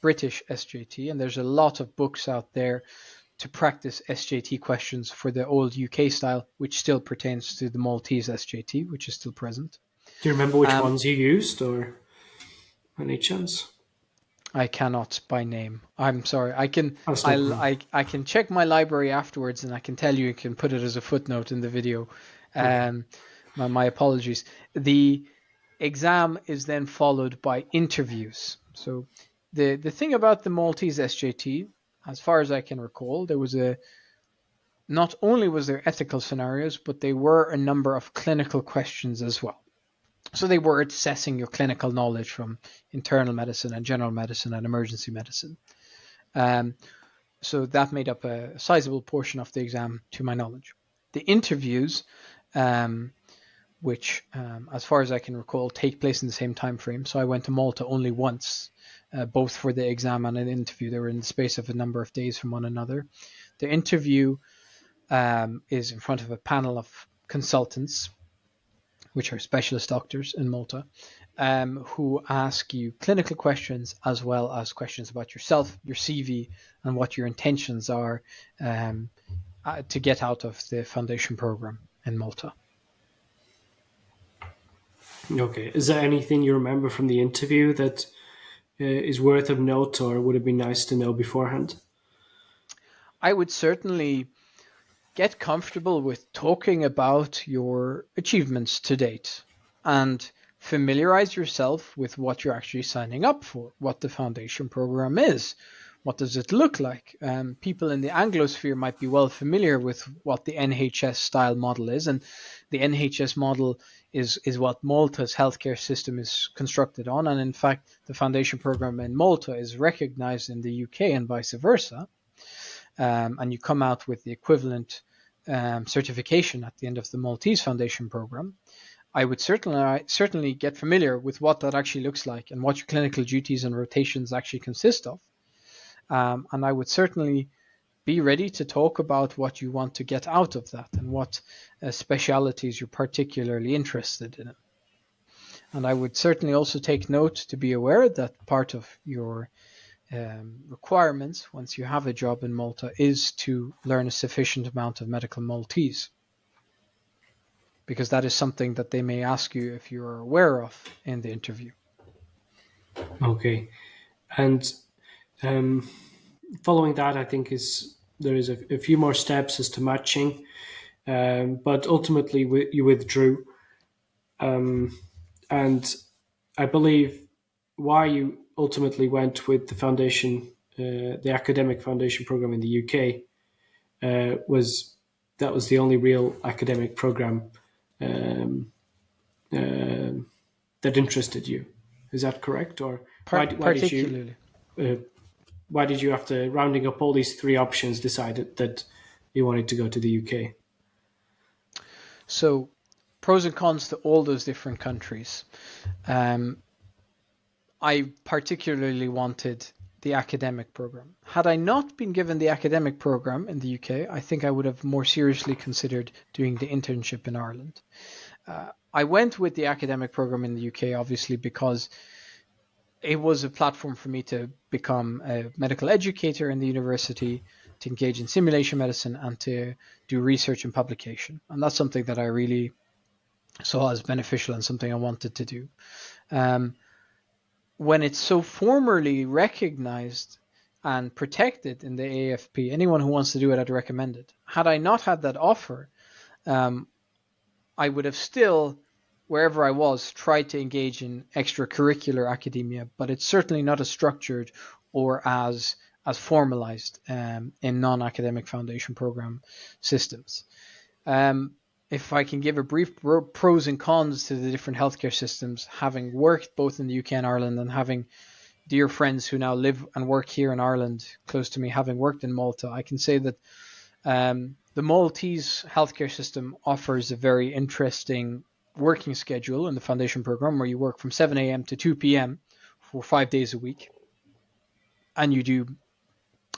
British SJT, and there's a lot of books out there to practice SJT questions for the old UK style, which still pertains to the Maltese SJT, which is still present. Do you remember which ones you used, or any chance? I cannot by name. I'm sorry. That's no problem. I can check my library afterwards, and I can tell you. I can put it as a footnote in the video. Okay. My apologies. The exam is then followed by interviews. So the thing about the Maltese SJT, as far as I can recall, not only was there ethical scenarios, but there were a number of clinical questions as well. So they were assessing your clinical knowledge from internal medicine and general medicine and emergency medicine. So that made up a sizable portion of the exam, to my knowledge. The interviews which, as far as I can recall, take place in the same time frame. So I went to Malta only once, both for the exam and an interview. They were in the space of a number of days from one another. The interview is in front of a panel of consultants, which are specialist doctors in Malta, who ask you clinical questions as well as questions about yourself, your CV, and what your intentions are to get out of the foundation program in Malta. Okay. Is there anything you remember from the interview that is worth of note, or would it be nice to know beforehand? I would certainly get comfortable with talking about your achievements to date and familiarize yourself with what you're actually signing up for, what the foundation program is. What does it look like? People in the Anglosphere might be well familiar with what the NHS style model is, and the NHS model is what Malta's healthcare system is constructed on. And in fact, the foundation program in Malta is recognized in the UK and vice versa. And you come out with the equivalent certification at the end of the Maltese Foundation program. I would certainly get familiar with what that actually looks like and what your clinical duties and rotations actually consist of. And I would certainly be ready to talk about what you want to get out of that and what specialities you're particularly interested in. And I would certainly also take note to be aware that part of your requirements once you have a job in Malta is to learn a sufficient amount of medical Maltese, because that is something that they may ask you if you're aware of in the interview. Okay. And um, following that, I think there is a few more steps as to matching, but ultimately you withdrew, and I believe why you ultimately went with the foundation, the academic foundation program in the UK, was that was the only real academic program um, that interested you. Is that correct, or why did you? Particularly. Uh, why did you, after rounding up all these three options, decide that you wanted to go to the UK? So, pros and cons to all those different countries. I particularly wanted the academic program. Had I not been given the academic program in the UK, I think I would have more seriously considered doing the internship in Ireland. I went with the academic program in the UK, obviously, because it was a platform for me to become a medical educator in the university, to engage in simulation medicine, and to do research and publication. And that's something that I really saw as beneficial and something I wanted to do. When it's so formally recognized and protected in the AFP, anyone who wants to do it, I'd recommend it. Had I not had that offer, I would have still, wherever I was, tried to engage in extracurricular academia, but it's certainly not as structured or as formalized in non-academic foundation program systems. If I can give a brief pros and cons to the different healthcare systems, having worked both in the UK and Ireland and having dear friends who now live and work here in Ireland close to me, having worked in Malta, I can say that the Maltese healthcare system offers a very interesting working schedule in the foundation program where you work from 7 a.m. to 2 p.m. for 5 days a week. And you do,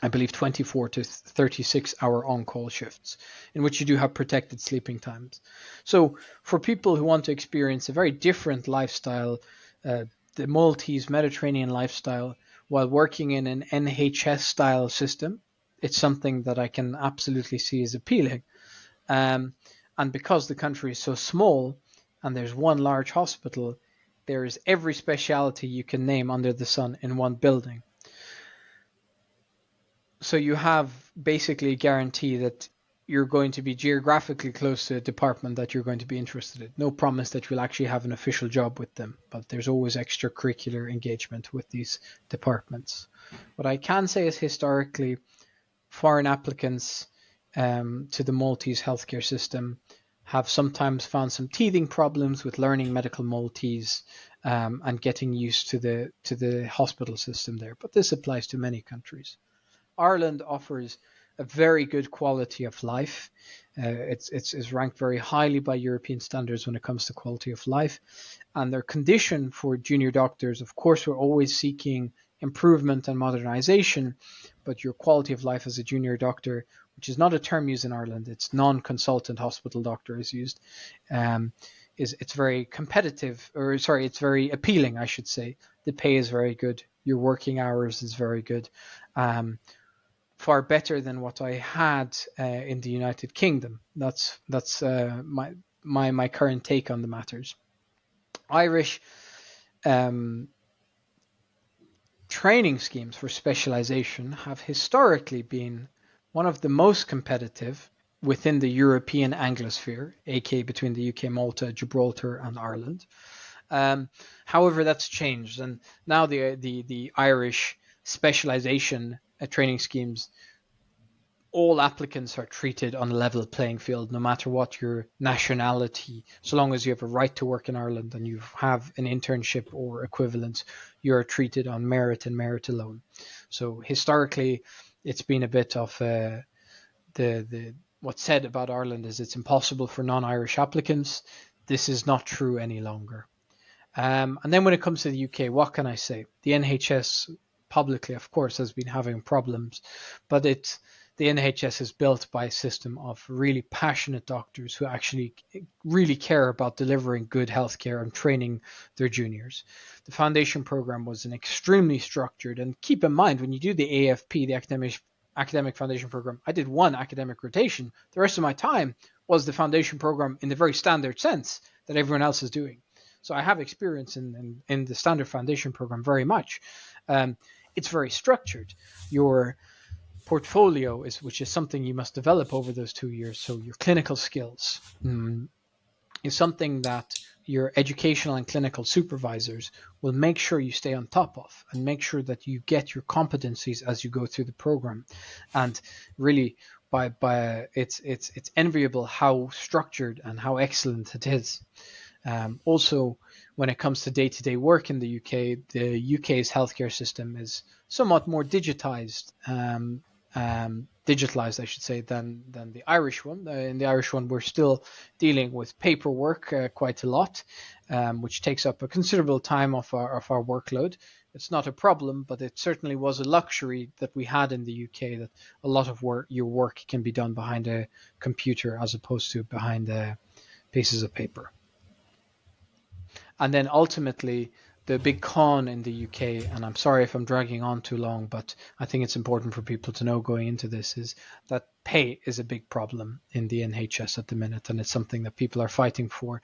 I believe, 24 to 36 hour on-call shifts in which you do have protected sleeping times. So for people who want to experience a very different lifestyle, the Maltese Mediterranean lifestyle, while working in an NHS style system, it's something that I can absolutely see as appealing. And because the country is so small and there's one large hospital, there is every specialty you can name under the sun in one building. So you have basically a guarantee that you're going to be geographically close to a department that you're going to be interested in. No promise that you'll actually have an official job with them, but there's always extracurricular engagement with these departments. What I can say is historically, foreign applicants to the Maltese healthcare system have sometimes found some teething problems with learning medical Maltese and getting used to the hospital system there. But this applies to many countries. Ireland offers a very good quality of life. It's ranked very highly by European standards when it comes to quality of life. And their condition for junior doctors, of course, we're always seeking improvement and modernization, but your quality of life as a junior doctor, which is not a term used in Ireland, it's non-consultant hospital doctor is used, it's very competitive, or sorry, it's very appealing, I should say. The pay is very good. Your working hours is very good. Far better than what I had in the United Kingdom. That's my current take on the matters. Irish training schemes for specialization have historically been one of the most competitive within the European Anglosphere, aka between the UK, Malta, Gibraltar, and Ireland. However, that's changed, and now the Irish specialization training schemes, all applicants are treated on a level playing field, no matter what your nationality. So long as you have a right to work in Ireland and you have an internship or equivalent, you're treated on merit and merit alone. So historically, it's been a bit of the what's said about Ireland is it's impossible for non-Irish applicants. This is not true any longer. And then when it comes to the UK, what can I say? The NHS publicly, of course, has been having problems, but the NHS is built by a system of really passionate doctors who actually really care about delivering good healthcare and training their juniors. The foundation program was an extremely structured, and keep in mind when you do the AFP, the academic foundation program, I did one academic rotation. The rest of my time was the foundation program in the very standard sense that everyone else is doing. So I have experience in the standard foundation program very much. It's very structured. Your portfolio which is something you must develop over those 2 years. So your clinical skills is something that your educational and clinical supervisors will make sure you stay on top of and make sure that you get your competencies as you go through the program. And really, by it's enviable how structured and how excellent it is. Also, when it comes to day-to-day work in the UK's healthcare system is somewhat more digitized, I should say, than the Irish one. In the Irish one, we're still dealing with paperwork quite a lot, which takes up a considerable time of our workload. It's not a problem, but it certainly was a luxury that we had in the UK, that a lot of your work can be done behind a computer as opposed to behind pieces of paper. And then ultimately, the big con in the UK, and I'm sorry if I'm dragging on too long, but I think it's important for people to know going into this, is that pay is a big problem in the NHS at the minute, and it's something that people are fighting for.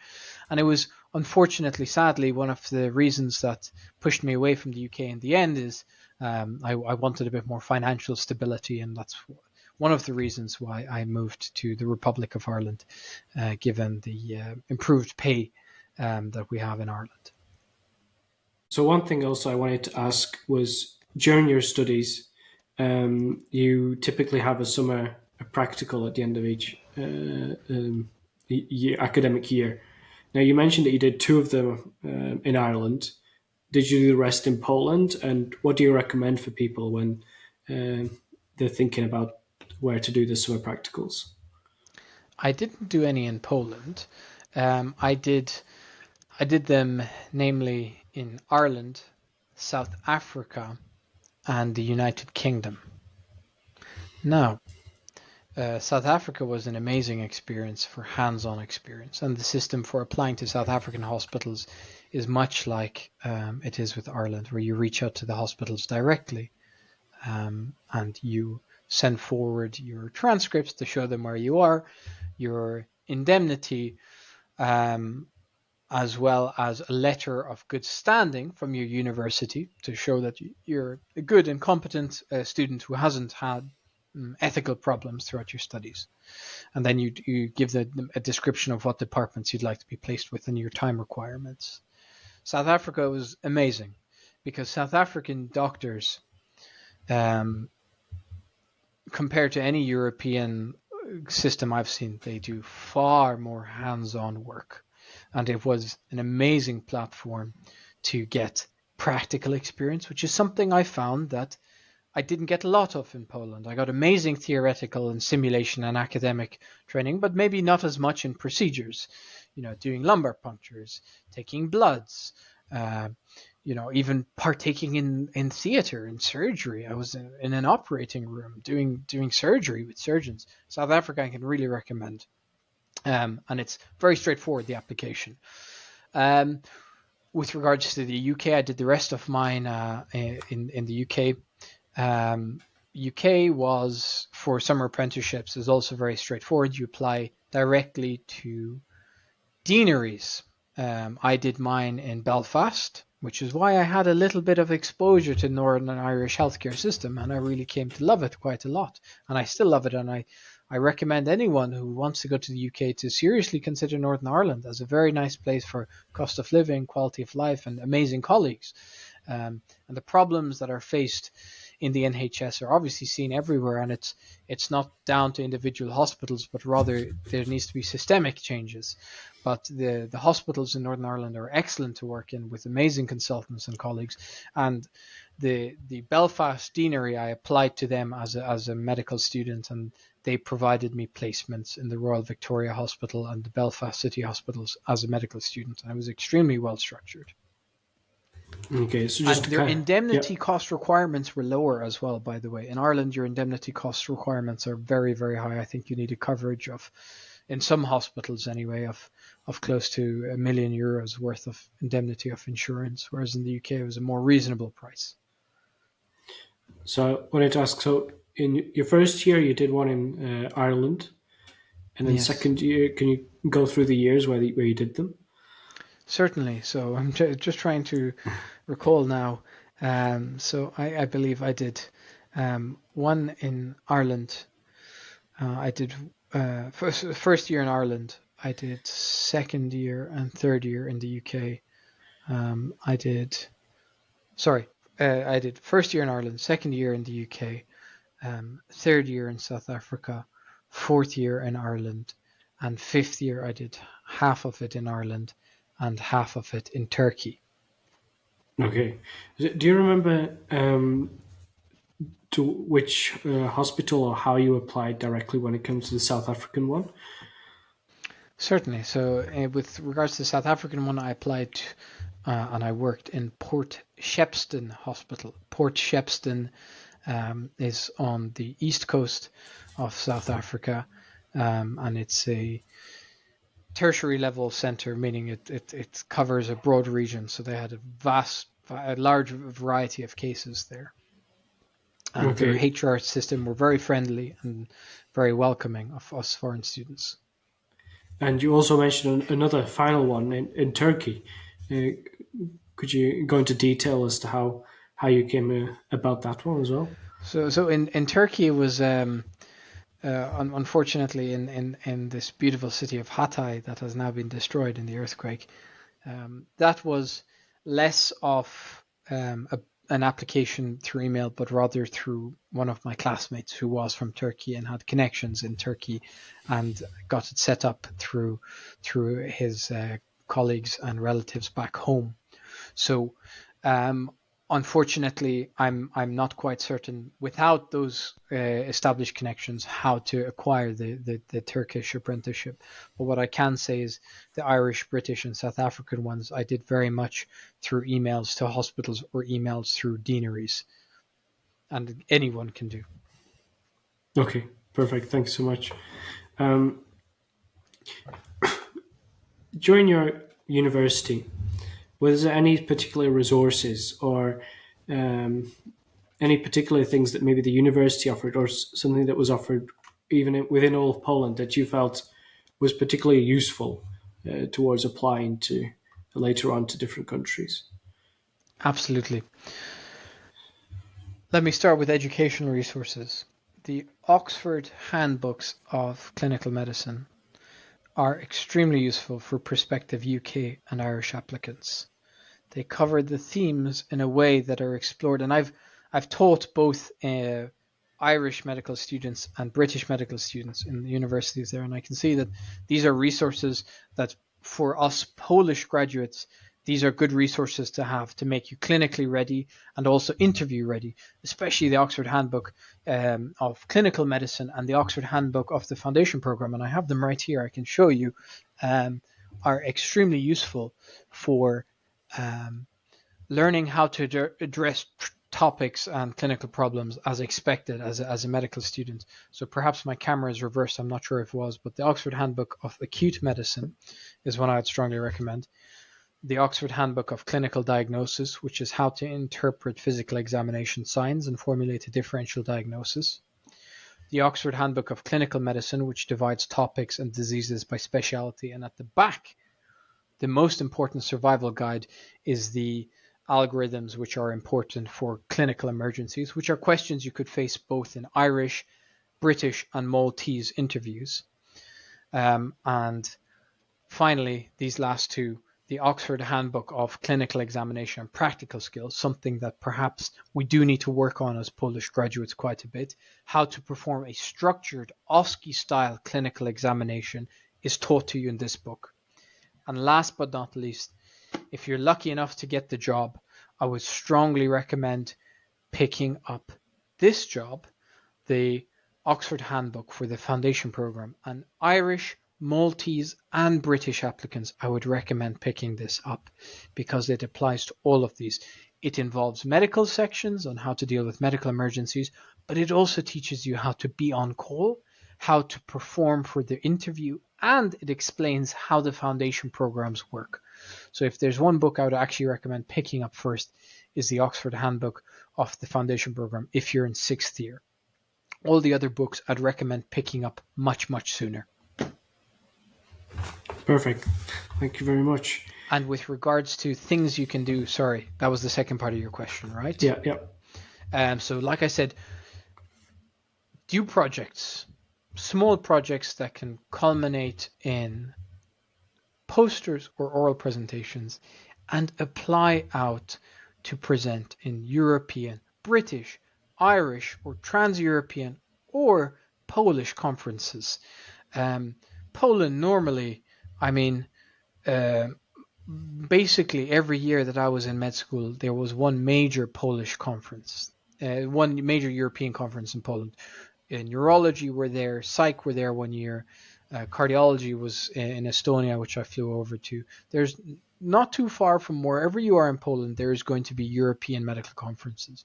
And it was, unfortunately, sadly, one of the reasons that pushed me away from the UK in the end is I wanted a bit more financial stability, and that's one of the reasons why I moved to the Republic of Ireland, given the improved pay that we have in Ireland. So one thing also I wanted to ask was during your studies, you typically have a practical at the end of each academic year. Now you mentioned that you did two of them in Ireland. Did you do the rest in Poland? And what do you recommend for people when they're thinking about where to do the summer practicals? I didn't do any in Poland. I did them namely in Ireland, South Africa, and the United Kingdom. Now, South Africa was an amazing experience for hands-on experience, and the system for applying to South African hospitals is much like it is with Ireland, where you reach out to the hospitals directly and you send forward your transcripts to show them where you are, your indemnity, as well as a letter of good standing from your university to show that you're a good and competent student who hasn't had ethical problems throughout your studies. And then you give them a description of what departments you'd like to be placed with and your time requirements. South Africa was amazing because South African doctors, compared to any European system I've seen, they do far more hands-on work. And it was an amazing platform to get practical experience, which is something I found that I didn't get a lot of in Poland. I got amazing theoretical and simulation and academic training, but maybe not as much in procedures, doing lumbar punctures, taking bloods, uh, even partaking in theater and surgery. I was in an operating room doing surgery with surgeons. South Africa I can really recommend. And it's very straightforward, the application. Um, with regards to the UK, I did the rest of mine in the UK. UK was for summer apprenticeships is also very straightforward. You apply directly to deaneries. I did mine in Belfast, which is why I had a little bit of exposure to Northern Irish healthcare system, and I really came to love it quite a lot. And I still love it, and I recommend anyone who wants to go to the UK to seriously consider Northern Ireland as a very nice place for cost of living, quality of life, and amazing colleagues. And the problems that are faced in the NHS are obviously seen everywhere, and it's not down to individual hospitals, but rather there needs to be systemic changes. But the hospitals in Northern Ireland are excellent to work in, with amazing consultants and colleagues. And the Belfast Deanery, I applied to them as a medical student, and they provided me placements in the Royal Victoria Hospital and the Belfast City Hospitals as a medical student. I was extremely well structured. Okay, so And just to their kind of, yeah. indemnity cost requirements were lower as well, by the way. In Ireland, your indemnity cost requirements are very, very high. I think you need a coverage of, in some hospitals anyway, of close to €1 million worth of indemnity of insurance, whereas in the UK it was a more reasonable price. So I wanted to ask, so in your first year you did one in Ireland, and then Yes, second year, can you go through the years where you did them? certainly. So I'm just trying to recall now. So I believe I did one in Ireland. I did first year in Ireland. I did second year and third year in the UK. I did sorry. I did first year in Ireland, second year in the UK, third year in South Africa, fourth year in Ireland, and fifth year I did half of it in Ireland and half of it in Turkey. Okay. Do you remember to which hospital or how you applied directly when it comes to the South African one? Certainly. So, with regards to the South African one, I applied and I worked in Port Shepstone Hospital. Port Shepstone is on the east coast of South Africa, and it's a tertiary level centre, meaning it covers a broad region. So they had a large variety of cases there, and their Okay. HR system were very friendly and very welcoming of us foreign students. And you also mentioned another final one in Turkey. Uh, could you go into detail as to how you came about that one as well? So in Turkey, it was unfortunately in this beautiful city of Hatay that has now been destroyed in the earthquake. That was less of an application through email, but rather through one of my classmates who was from Turkey and had connections in Turkey, and got it set up through his colleagues and relatives back home. So, um, unfortunately, I'm not quite certain without those established connections how to acquire the Turkish apprenticeship. But what I can say is the Irish, British, and South African ones I did very much through emails to hospitals or emails through deaneries, and anyone can do. Okay, perfect. Thanks so much. Um, during your university, was there any particular resources or um, any particular things that maybe the university offered or something that was offered even within all of Poland that you felt was particularly useful towards applying to later on to different countries? Absolutely. Let me start with educational resources. The Oxford Handbooks of Clinical Medicine are extremely useful for prospective UK and Irish applicants. They cover the themes in a way that are explored, and I've taught both Irish medical students and British medical students in the universities there, and I can see that these are resources that for us Polish graduates These are good resources to have to make you clinically ready and also interview ready, especially the Oxford Handbook of Clinical Medicine and the Oxford Handbook of the Foundation Programme, and I have them right here, I can show you, are extremely useful for learning how to address topics and clinical problems as expected as a medical student. So perhaps my camera is reversed, I'm not sure if it was, but the Oxford Handbook of Acute Medicine is one I would strongly recommend. The Oxford Handbook of Clinical Diagnosis, which is how to interpret physical examination signs and formulate a differential diagnosis. The Oxford Handbook of Clinical Medicine, which divides topics and diseases by specialty. And at the back, the most important survival guide is the algorithms which are important for clinical emergencies, which are questions you could face both in Irish, British, and Maltese interviews. And finally, these last two, the Oxford Handbook of Clinical Examination and Practical Skills, something that perhaps we do need to work on as Polish graduates quite a bit. How to perform a structured OSCE-style clinical examination is taught to you in this book. And last but not least, if you're lucky enough to get the job, I would strongly recommend picking up this job, the Oxford Handbook for the Foundation Programme. And Irish, Maltese and British applicants, I would recommend picking this up because it applies to all of these. It involves medical sections on how to deal with medical emergencies, but it also teaches you how to be on call, how to perform for the interview, and it explains how the foundation programs work. So if there's one book I would actually recommend picking up first, is the Oxford Handbook of the Foundation Programme if you're in 6th year. All the other books I'd recommend picking up much, much sooner. Perfect. Thank you very much. And with regards to things you can do, sorry, that was the second part of your question, right? Yeah. So like I said, do projects, small projects that can culminate in posters or oral presentations, and apply out to present in European, British, Irish, or Trans-European or Polish conferences. Poland normally, I mean, basically every year that I was in med school, there was one major Polish conference, one major European conference in Poland. In neurology were there, psych were there one year, cardiology was in Estonia, which I flew over to. There's not too far from wherever you are in Poland, there is going to be European medical conferences.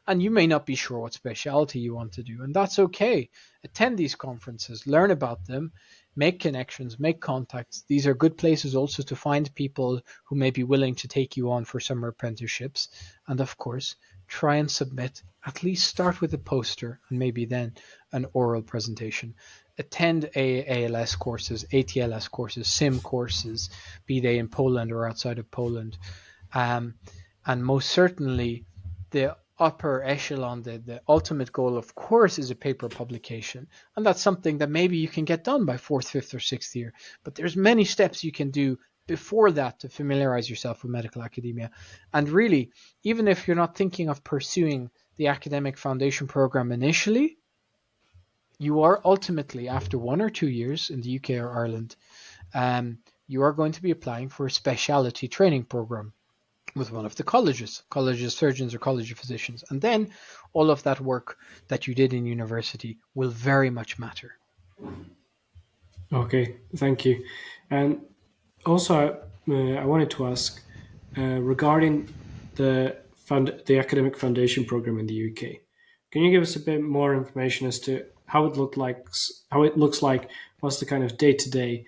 And you may not be sure what specialty you want to do, and that's okay. Attend these conferences, learn about them, make connections, make contacts. These are good places also to find people who may be willing to take you on for summer apprenticeships. And of course, try and submit, at least start with a poster and maybe then an oral presentation. Attend ALS courses, ATLS courses, SIM courses, be they in Poland or outside of Poland. And most certainly the upper echelon, the ultimate goal, of course, is a paper publication. And that's something that maybe you can get done by 4th, 5th, or 6th year. But there's many steps you can do before that to familiarize yourself with medical academia. And really, even if you're not thinking of pursuing the academic foundation program initially, you are ultimately, after 1 or 2 years in the UK or Ireland, you are going to be applying for a specialty training program with one of the colleges, College of Surgeons or College of Physicians. And then all of that work that you did in university will very much matter. Okay, thank you. And also, I wanted to ask regarding the academic foundation program in the UK. Can you give us a bit more information as to how it looks like, what's the kind of day to day,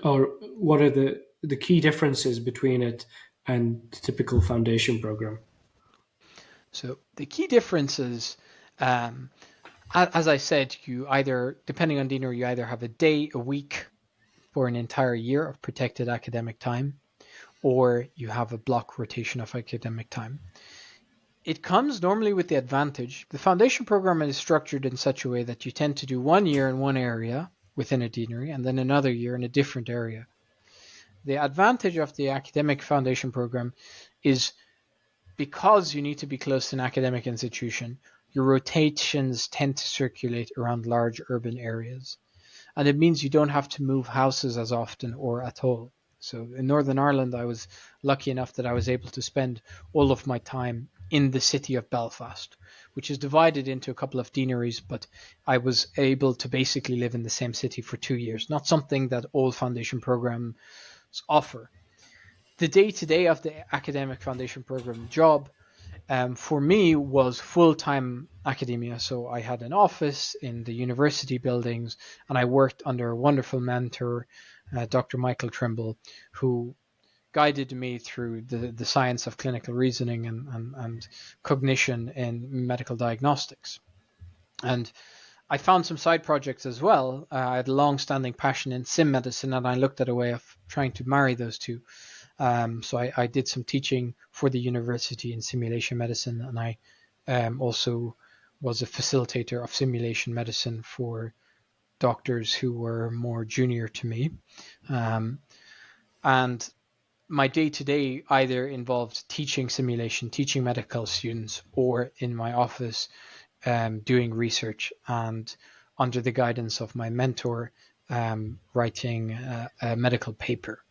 or what are the key differences between it and the typical foundation program? So the key differences, as I said, you either, depending on deanery, you either have a day, a week, for an entire year of protected academic time, or you have a block rotation of academic time. It comes normally with the advantage. The foundation program is structured in such a way that you tend to do 1 year in one area within a deanery and then another year in a different area. The advantage of the academic foundation program is because you need to be close to an academic institution, your rotations tend to circulate around large urban areas. And it means you don't have to move houses as often or at all. So in Northern Ireland, I was lucky enough that I was able to spend all of my time in the city of Belfast, which is divided into a couple of deaneries, but I was able to basically live in the same city for 2 years, not something that all foundation programs offer. The day-to-day of the academic foundation program job for me was full-time academia. So I had an office in the university buildings, and I worked under a wonderful mentor, Dr. Michael Trimble, who guided me through the science of clinical reasoning and cognition in medical diagnostics. And I found some side projects as well. I had a long-standing passion in sim medicine, and I looked at a way of trying to marry those two. So I did some teaching for the university in simulation medicine, and I also was a facilitator of simulation medicine for doctors who were more junior to me. And my day to day either involved teaching simulation, teaching medical students, or in my office doing research and under the guidance of my mentor, writing a medical paper.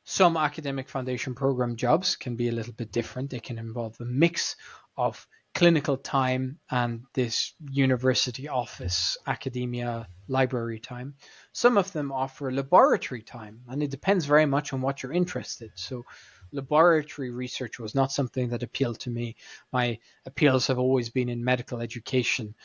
Some academic foundation program jobs can be a little bit different. They can involve a mix of clinical time and this university office, academia, library time. Some of them offer laboratory time, and it depends very much on what you're interested. So laboratory research was not something that appealed to me. My appeals have always been in medical education.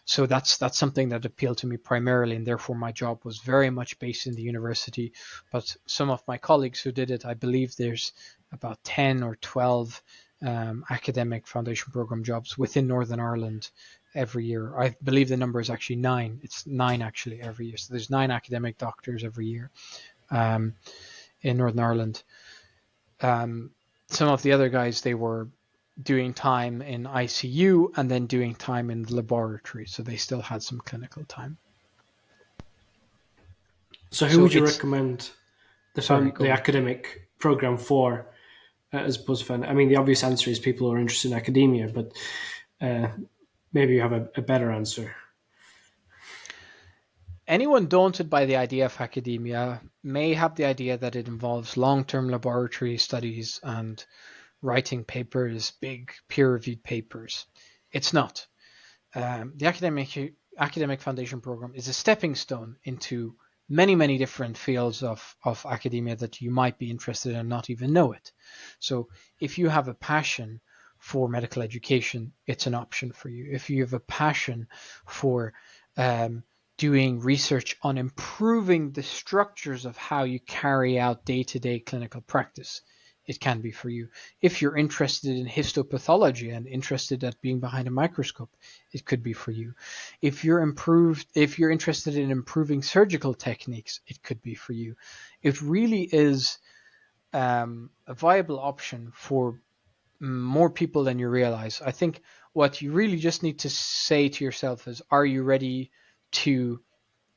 So that's something that appealed to me primarily, and therefore my job was very much based in the university. But some of my colleagues who did it, I believe there's about 10 or 12 academic foundation program jobs within Northern Ireland every year. I believe the number is actually 9. It's 9 actually every year. So there's 9 academic doctors every year in Northern Ireland. Some of the other guys, they were doing time in ICU and then doing time in the laboratory, so they still had some clinical time. So, who So would you it's recommend sorry, the go on. academic program for, as opposed to found? I mean, the obvious answer is people who are interested in academia, but uh, maybe you have a better answer. Anyone daunted by the idea of academia may have the idea that it involves long-term laboratory studies and writing papers, big peer-reviewed papers. It's not. The academic foundation program is a stepping stone into many, many different fields of academia that you might be interested in and not even know it. So if you have a passion for medical education, it's an option for you. If you have a passion for doing research on improving the structures of how you carry out day-to-day clinical practice, it can be for you. If you're interested in histopathology and interested at being behind a microscope, it could be for you. If you're interested in improving surgical techniques, it could be for you. It really is a viable option for more people than you realize. I think what you really just need to say to yourself is, are you ready to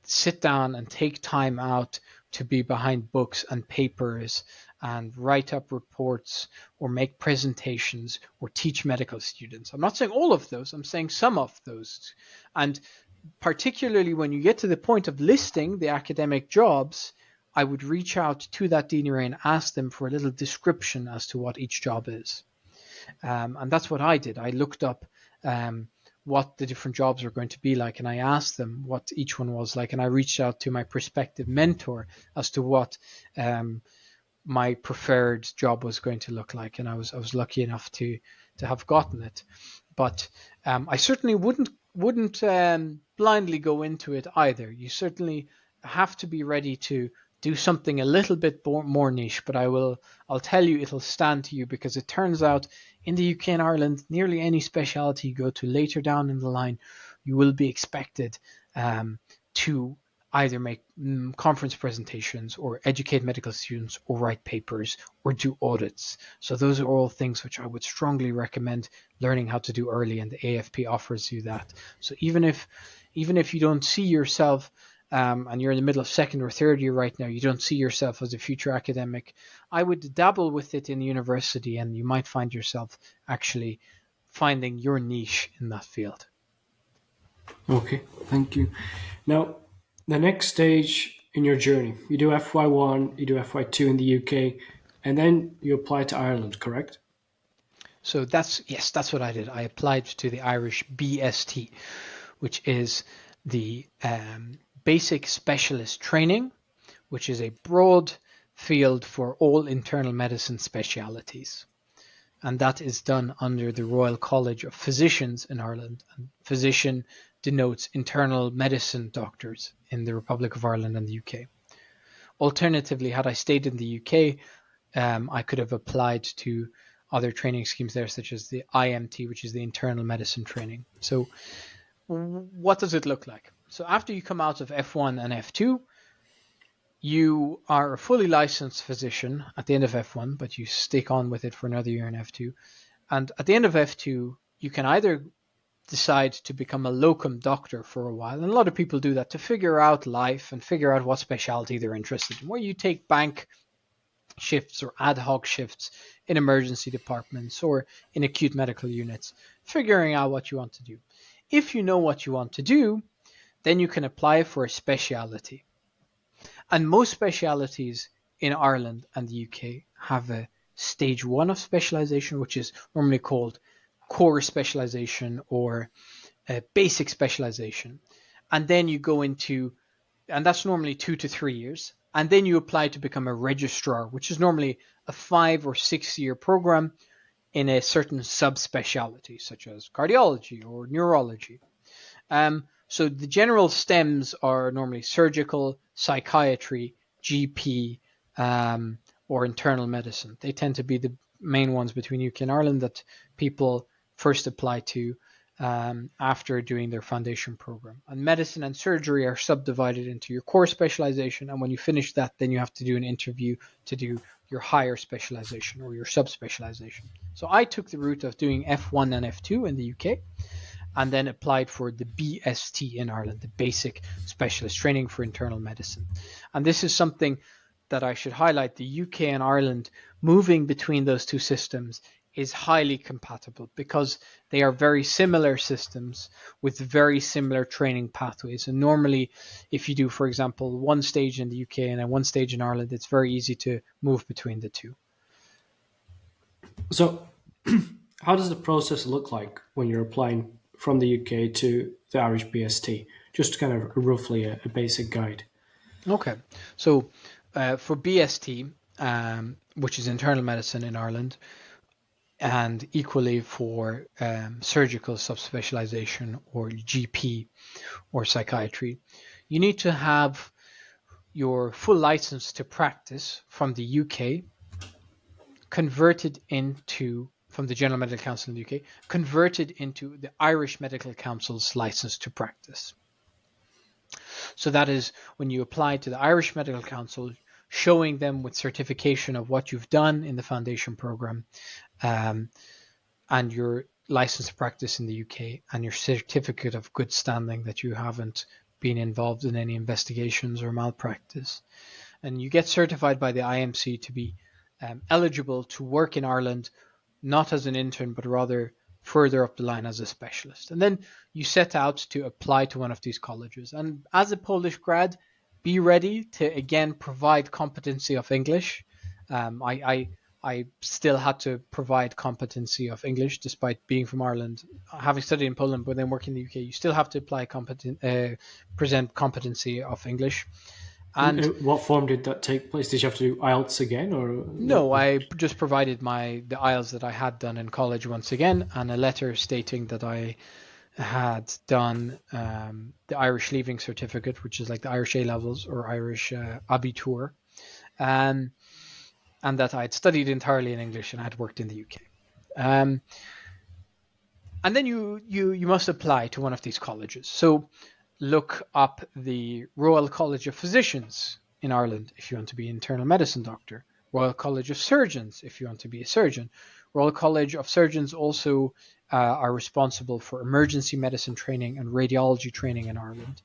sit down and take time out to be behind books and papers and write up reports or make presentations or teach medical students? I'm not saying all of those, I'm saying some of those. And particularly when you get to the point of listing the academic jobs, I would reach out to that deanery and ask them for a little description as to what each job is. And that's what I did. I looked up what the different jobs were going to be like, and I asked them what each one was like, and I reached out to my prospective mentor as to what my preferred job was going to look like, and I was lucky enough to have gotten it. But I certainly wouldn't blindly go into it either. You certainly have to be ready to do something a little bit more niche, but I'll tell you it'll stand to you, because it turns out in the UK and Ireland, nearly any specialty you go to later down in the line, you will be expected to either make conference presentations or educate medical students or write papers or do audits. So those are all things which I would strongly recommend learning how to do early, and the AFP offers you that. So even if you don't see yourself and you're in the middle of second or third year right now, you don't see yourself as a future academic, I would dabble with it in university, and you might find yourself actually finding your niche in that field. Okay, thank you. Now, the next stage in your journey? You do FY1, you do FY2 in the UK, and then you apply to Ireland, correct? So that's what I did. I applied to the Irish BST, which is the Basic Specialist Training, which is a broad field for all internal medicine specialities. And that is done under the Royal College of Physicians in Ireland. And physician denotes internal medicine doctors in the Republic of Ireland and the UK. Alternatively, had I stayed in the UK, I could have applied to other training schemes there, such as the IMT, which is the internal medicine training. So what does it look like? So after you come out of F1 and F2, you are a fully licensed physician at the end of F1, but you stick on with it for another year in F2. And at the end of F2, you can either decide to become a locum doctor for a while, and a lot of people do that to figure out life and figure out what specialty they're interested in, where you take bank shifts or ad hoc shifts in emergency departments or in acute medical units, figuring out what you want to do. If you know what you want to do, then you can apply for a specialty. And most specialities in Ireland and the UK have a stage 1 of specialization, which is normally called core specialization or basic specialization. And then you go into, and that's normally 2 to 3 years. And then you apply to become a registrar, which is normally a 5 or 6 year program in a certain subspecialty, such as cardiology or neurology. So the general stems are normally surgical, psychiatry, GP, or internal medicine. They tend to be the main ones between UK and Ireland that people first apply to after doing their foundation program. And medicine and surgery are subdivided into your core specialization. And when you finish that, then you have to do an interview to do your higher specialization or your subspecialization. So I took the route of doing F1 and F2 in the UK, and then applied for the BST in Ireland, the Basic Specialist Training for Internal Medicine. And this is something that I should highlight. The UK and Ireland, moving between those two systems is highly compatible because they are very similar systems with very similar training pathways. And normally, if you do, for example, one stage in the UK and then one stage in Ireland, it's very easy to move between the two. So, how does the process look like when you're applying from the UK to the Irish BST? Just kind of roughly a basic guide. Okay, so for BST, which is internal medicine in Ireland, and equally for surgical subspecialization or GP or psychiatry, you need to have your full license to practice from the UK converted into, from the General Medical Council in the UK, converted into the Irish Medical Council's license to practice. So that is when you apply to the Irish Medical Council, showing them with certification of what you've done in the foundation program, and your license to practice in the UK, and your certificate of good standing that you haven't been involved in any investigations or malpractice. And you get certified by the IMC to be eligible to work in Ireland, not as an intern, but rather further up the line as a specialist. And then you set out to apply to one of these colleges. And as a Polish grad, be ready to, again, provide competency of English. I still had to provide competency of English despite being from Ireland. Having studied in Poland but then working in the UK, you still have to apply present competency of English. And what form did that take place? Did you have to do IELTS again, or no? I just provided the IELTS that I had done in college once again, and a letter stating that I had done the Irish Leaving Certificate, which is like the Irish A levels or Irish Abitur, and that I had studied entirely in English and I had worked in the UK. And then you must apply to one of these colleges. So look up the Royal College of Physicians in Ireland if you want to be an internal medicine doctor, Royal College of Surgeons if you want to be a surgeon. Royal College of Surgeons also are responsible for emergency medicine training and radiology training in Ireland.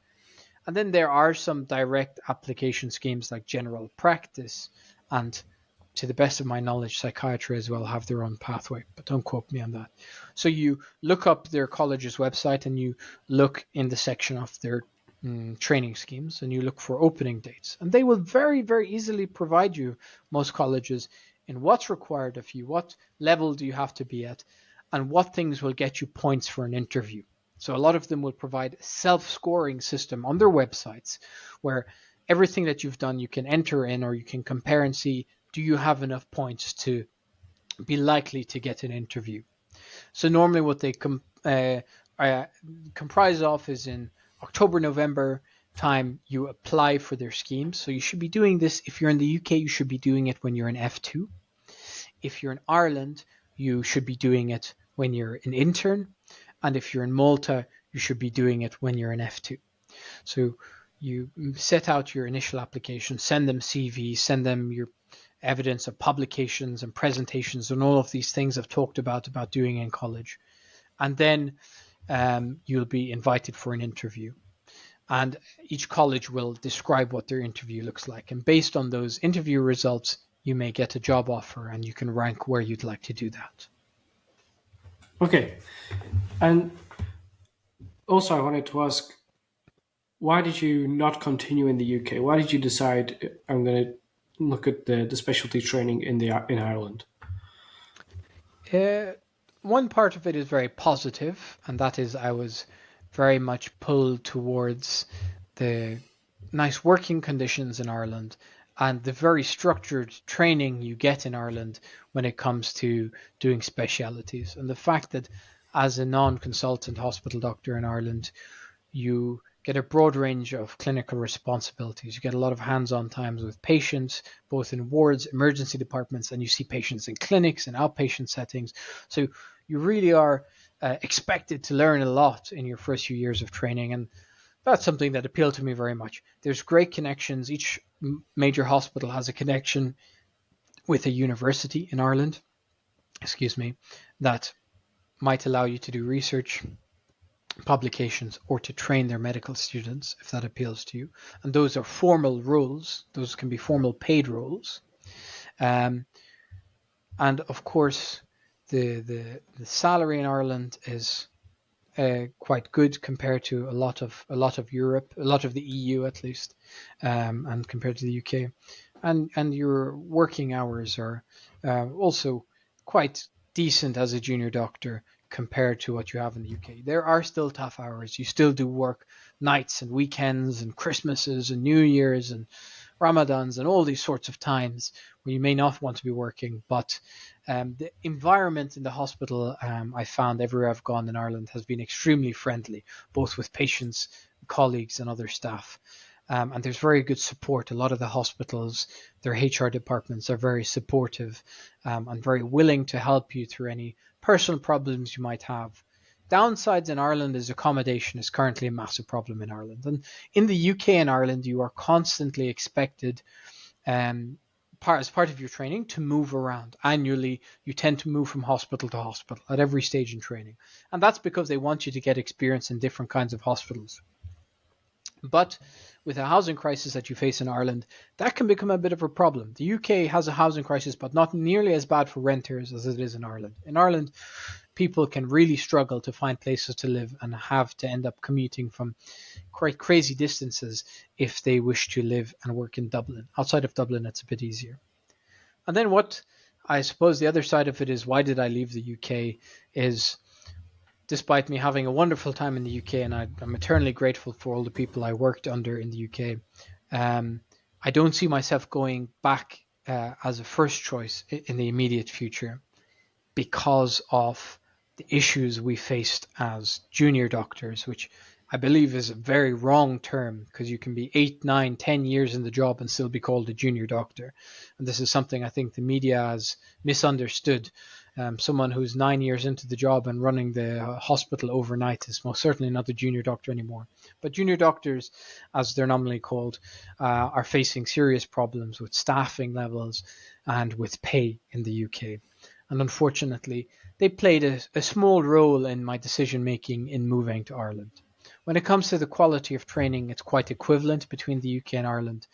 And then there are some direct application schemes like general practice, and to the best of my knowledge, psychiatry as well have their own pathway, but don't quote me on that. So you look up their college's website and you look in the section of their training schemes and you look for opening dates. And they will very, very easily provide you, most colleges, in what's required of you, what level do you have to be at, and what things will get you points for an interview. So a lot of them will provide a self-scoring system on their websites where everything that you've done you can enter in, or you can compare and see, do you have enough points to be likely to get an interview. So normally what they uh, comprise of is in October, November time, you apply for their schemes. So you should be doing this. If you're in the UK, you should be doing it when you're in F2. If you're in Ireland, you should be doing it when you're an intern. And if you're in Malta, you should be doing it when you're in F2. So you set out your initial application, send them CV, send them your evidence of publications and presentations and all of these things I've talked about doing in college. And then you'll be invited for an interview. And each college will describe what their interview looks like. And based on those interview results, you may get a job offer and you can rank where you'd like to do that. Okay. And also, I wanted to ask, why did you not continue in the UK? Why did you decide I'm going to look at the specialty training in Ireland? Uh, One part of it is very positive, and that is I was very much pulled towards the nice working conditions in Ireland and the very structured training you get in Ireland when it comes to doing specialities. And the fact that as a non-consultant hospital doctor in Ireland, you get a broad range of clinical responsibilities. You get a lot of hands-on times with patients, both in wards, emergency departments, and you see patients in clinics and outpatient settings. So you really are expected to learn a lot in your first few years of training, and that's something that appealed to me very much. There's great connections. Each major hospital has a connection with a university in Ireland, that might allow you to do research, publications, or to train their medical students if that appeals to you. And those are formal roles. Those can be formal paid roles. Um, and of course, the salary in Ireland is quite good compared to a lot of Europe, a lot of the EU at least, and compared to the UK. And your working hours are also quite decent as a junior doctor compared to what you have in the UK. There are still tough hours. You still do work nights and weekends and Christmases and New Year's and Ramadans and all these sorts of times where you may not want to be working. But the environment in the hospital, I found everywhere I've gone in Ireland, has been extremely friendly, both with patients, colleagues, and other staff. And there's very good support. A lot of the hospitals, their HR departments are very supportive and very willing to help you through any personal problems you might have. Downsides in Ireland is accommodation is currently a massive problem in Ireland. And in the UK and Ireland, you are constantly expected, as part of your training, to move around. Annually, you tend to move from hospital to hospital at every stage in training. And that's because they want you to get experience in different kinds of hospitals. But with a housing crisis that you face in Ireland, that can become a bit of a problem. The UK has a housing crisis, but not nearly as bad for renters as it is in Ireland. In Ireland, people can really struggle to find places to live and have to end up commuting from quite crazy distances if they wish to live and work in Dublin. Outside of Dublin, it's a bit easier. And then what I suppose the other side of it is, why did I leave the UK, is despite me having a wonderful time in the UK, and I'm eternally grateful for all the people I worked under in the UK, I don't see myself going back as a first choice in the immediate future because of the issues we faced as junior doctors, which I believe is a very wrong term, because you can be 8, 9, 10 years in the job and still be called a junior doctor. And this is something I think the media has misunderstood. Someone who's 9 years into the job and running the hospital overnight is most certainly not a junior doctor anymore. But junior doctors, as they're nominally called, are facing serious problems with staffing levels and with pay in the UK. And unfortunately, they played a small role in my decision making in moving to Ireland. When it comes to the quality of training, it's quite equivalent between the UK and Ireland.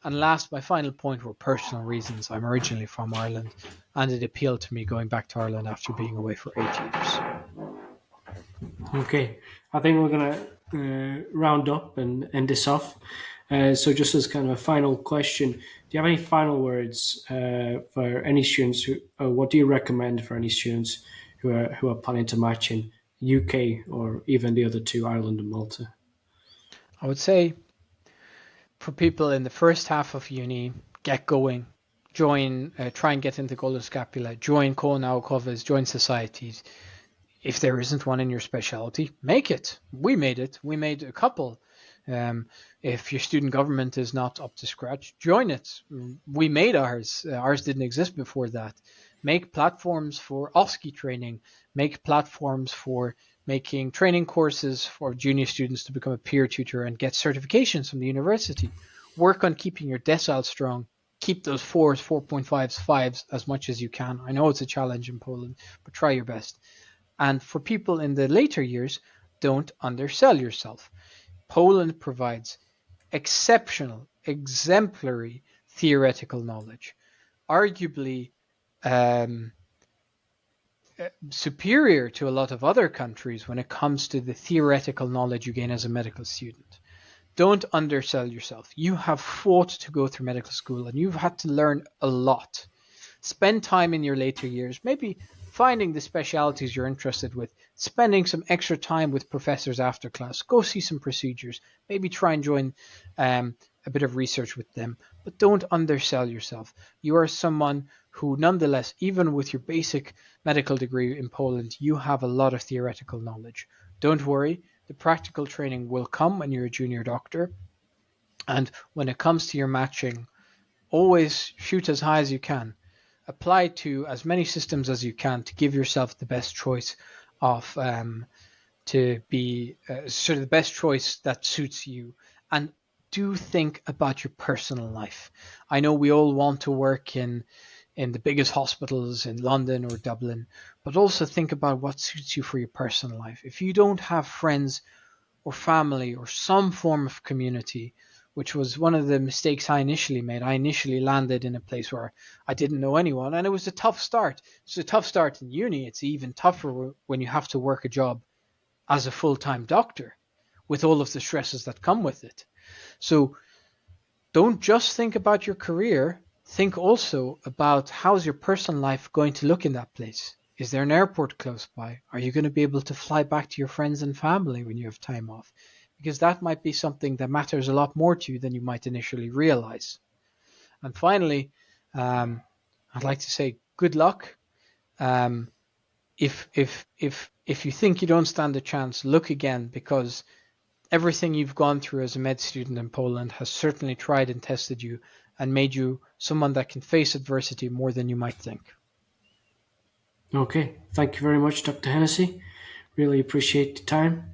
And last, my final point were personal reasons. I'm originally from Ireland, and it appealed to me going back to Ireland after being away for 8 years. Okay, I think we're going to round up and end this off. So, just as kind of a final question, do you have any final words for any students who, or what do you recommend for any students who are planning to match in UK or even the other two, Ireland and Malta? I would say for people in the first half of uni, get going, join, try and get into Golden Scapula, join Conau covers, join societies. If there isn't one in your specialty, make it. We made it. We made a couple. If your student government is not up to scratch, join it. We made ours. Ours didn't exist before that. Make platforms for OSCE training. Make platforms for making training courses for junior students to become a peer tutor and get certifications from the university. Work on keeping your decile strong. Keep those fours, 4.5s, fives as much as you can. I know it's a challenge in Poland, but try your best. And for people in the later years, don't undersell yourself. Poland provides exceptional, exemplary theoretical knowledge, arguably um, superior to a lot of other countries when it comes to the theoretical knowledge you gain as a medical student. Don't undersell yourself. You have fought to go through medical school and you've had to learn a lot. Spend time in your later years, maybe finding the specialities you're interested with, spending some extra time with professors after class, go see some procedures, maybe try and join a bit of research with them, but don't undersell yourself. You are someone who, nonetheless, even with your basic medical degree in Poland, you have a lot of theoretical knowledge. Don't worry, the practical training will come when you're a junior doctor. And when it comes to your matching, always shoot as high as you can. Apply to as many systems as you can to give yourself the best choice of to be sort of the best choice that suits you. And do think about your personal life. I know we all want to work in the biggest hospitals in London or Dublin, but also think about what suits you for your personal life. If you don't have friends or family or some form of community, which was one of the mistakes I initially made. I initially landed in a place where I didn't know anyone, and it was a tough start. It's a tough start in uni. It's even tougher when you have to work a job as a full-time doctor with all of the stresses that come with it. So don't just think about your career. Think also about how's your personal life going to look in that place. Is there an airport close by? Are you going to be able to fly back to your friends and family when you have time off? Because that might be something that matters a lot more to you than you might initially realize. And finally, I'd like to say good luck. Um, if you think you don't stand a chance, look again, because everything you've gone through as a med student in Poland has certainly tried and tested you and made you someone that can face adversity more than you might think. Okay, thank you very much, Dr. Hennessy. Really appreciate the time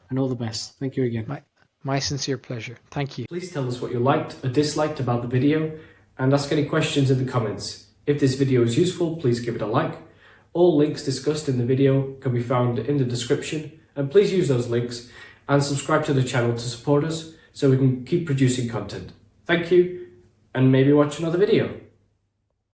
and all the best. Thank you again. My sincere pleasure. Thank you. Please tell us what you liked or disliked about the video and ask any questions in the comments. If this video is useful, please give it a like. All links discussed in the video can be found in the description, and please use those links and subscribe to the channel to support us so we can keep producing content. Thank you, and maybe watch another video.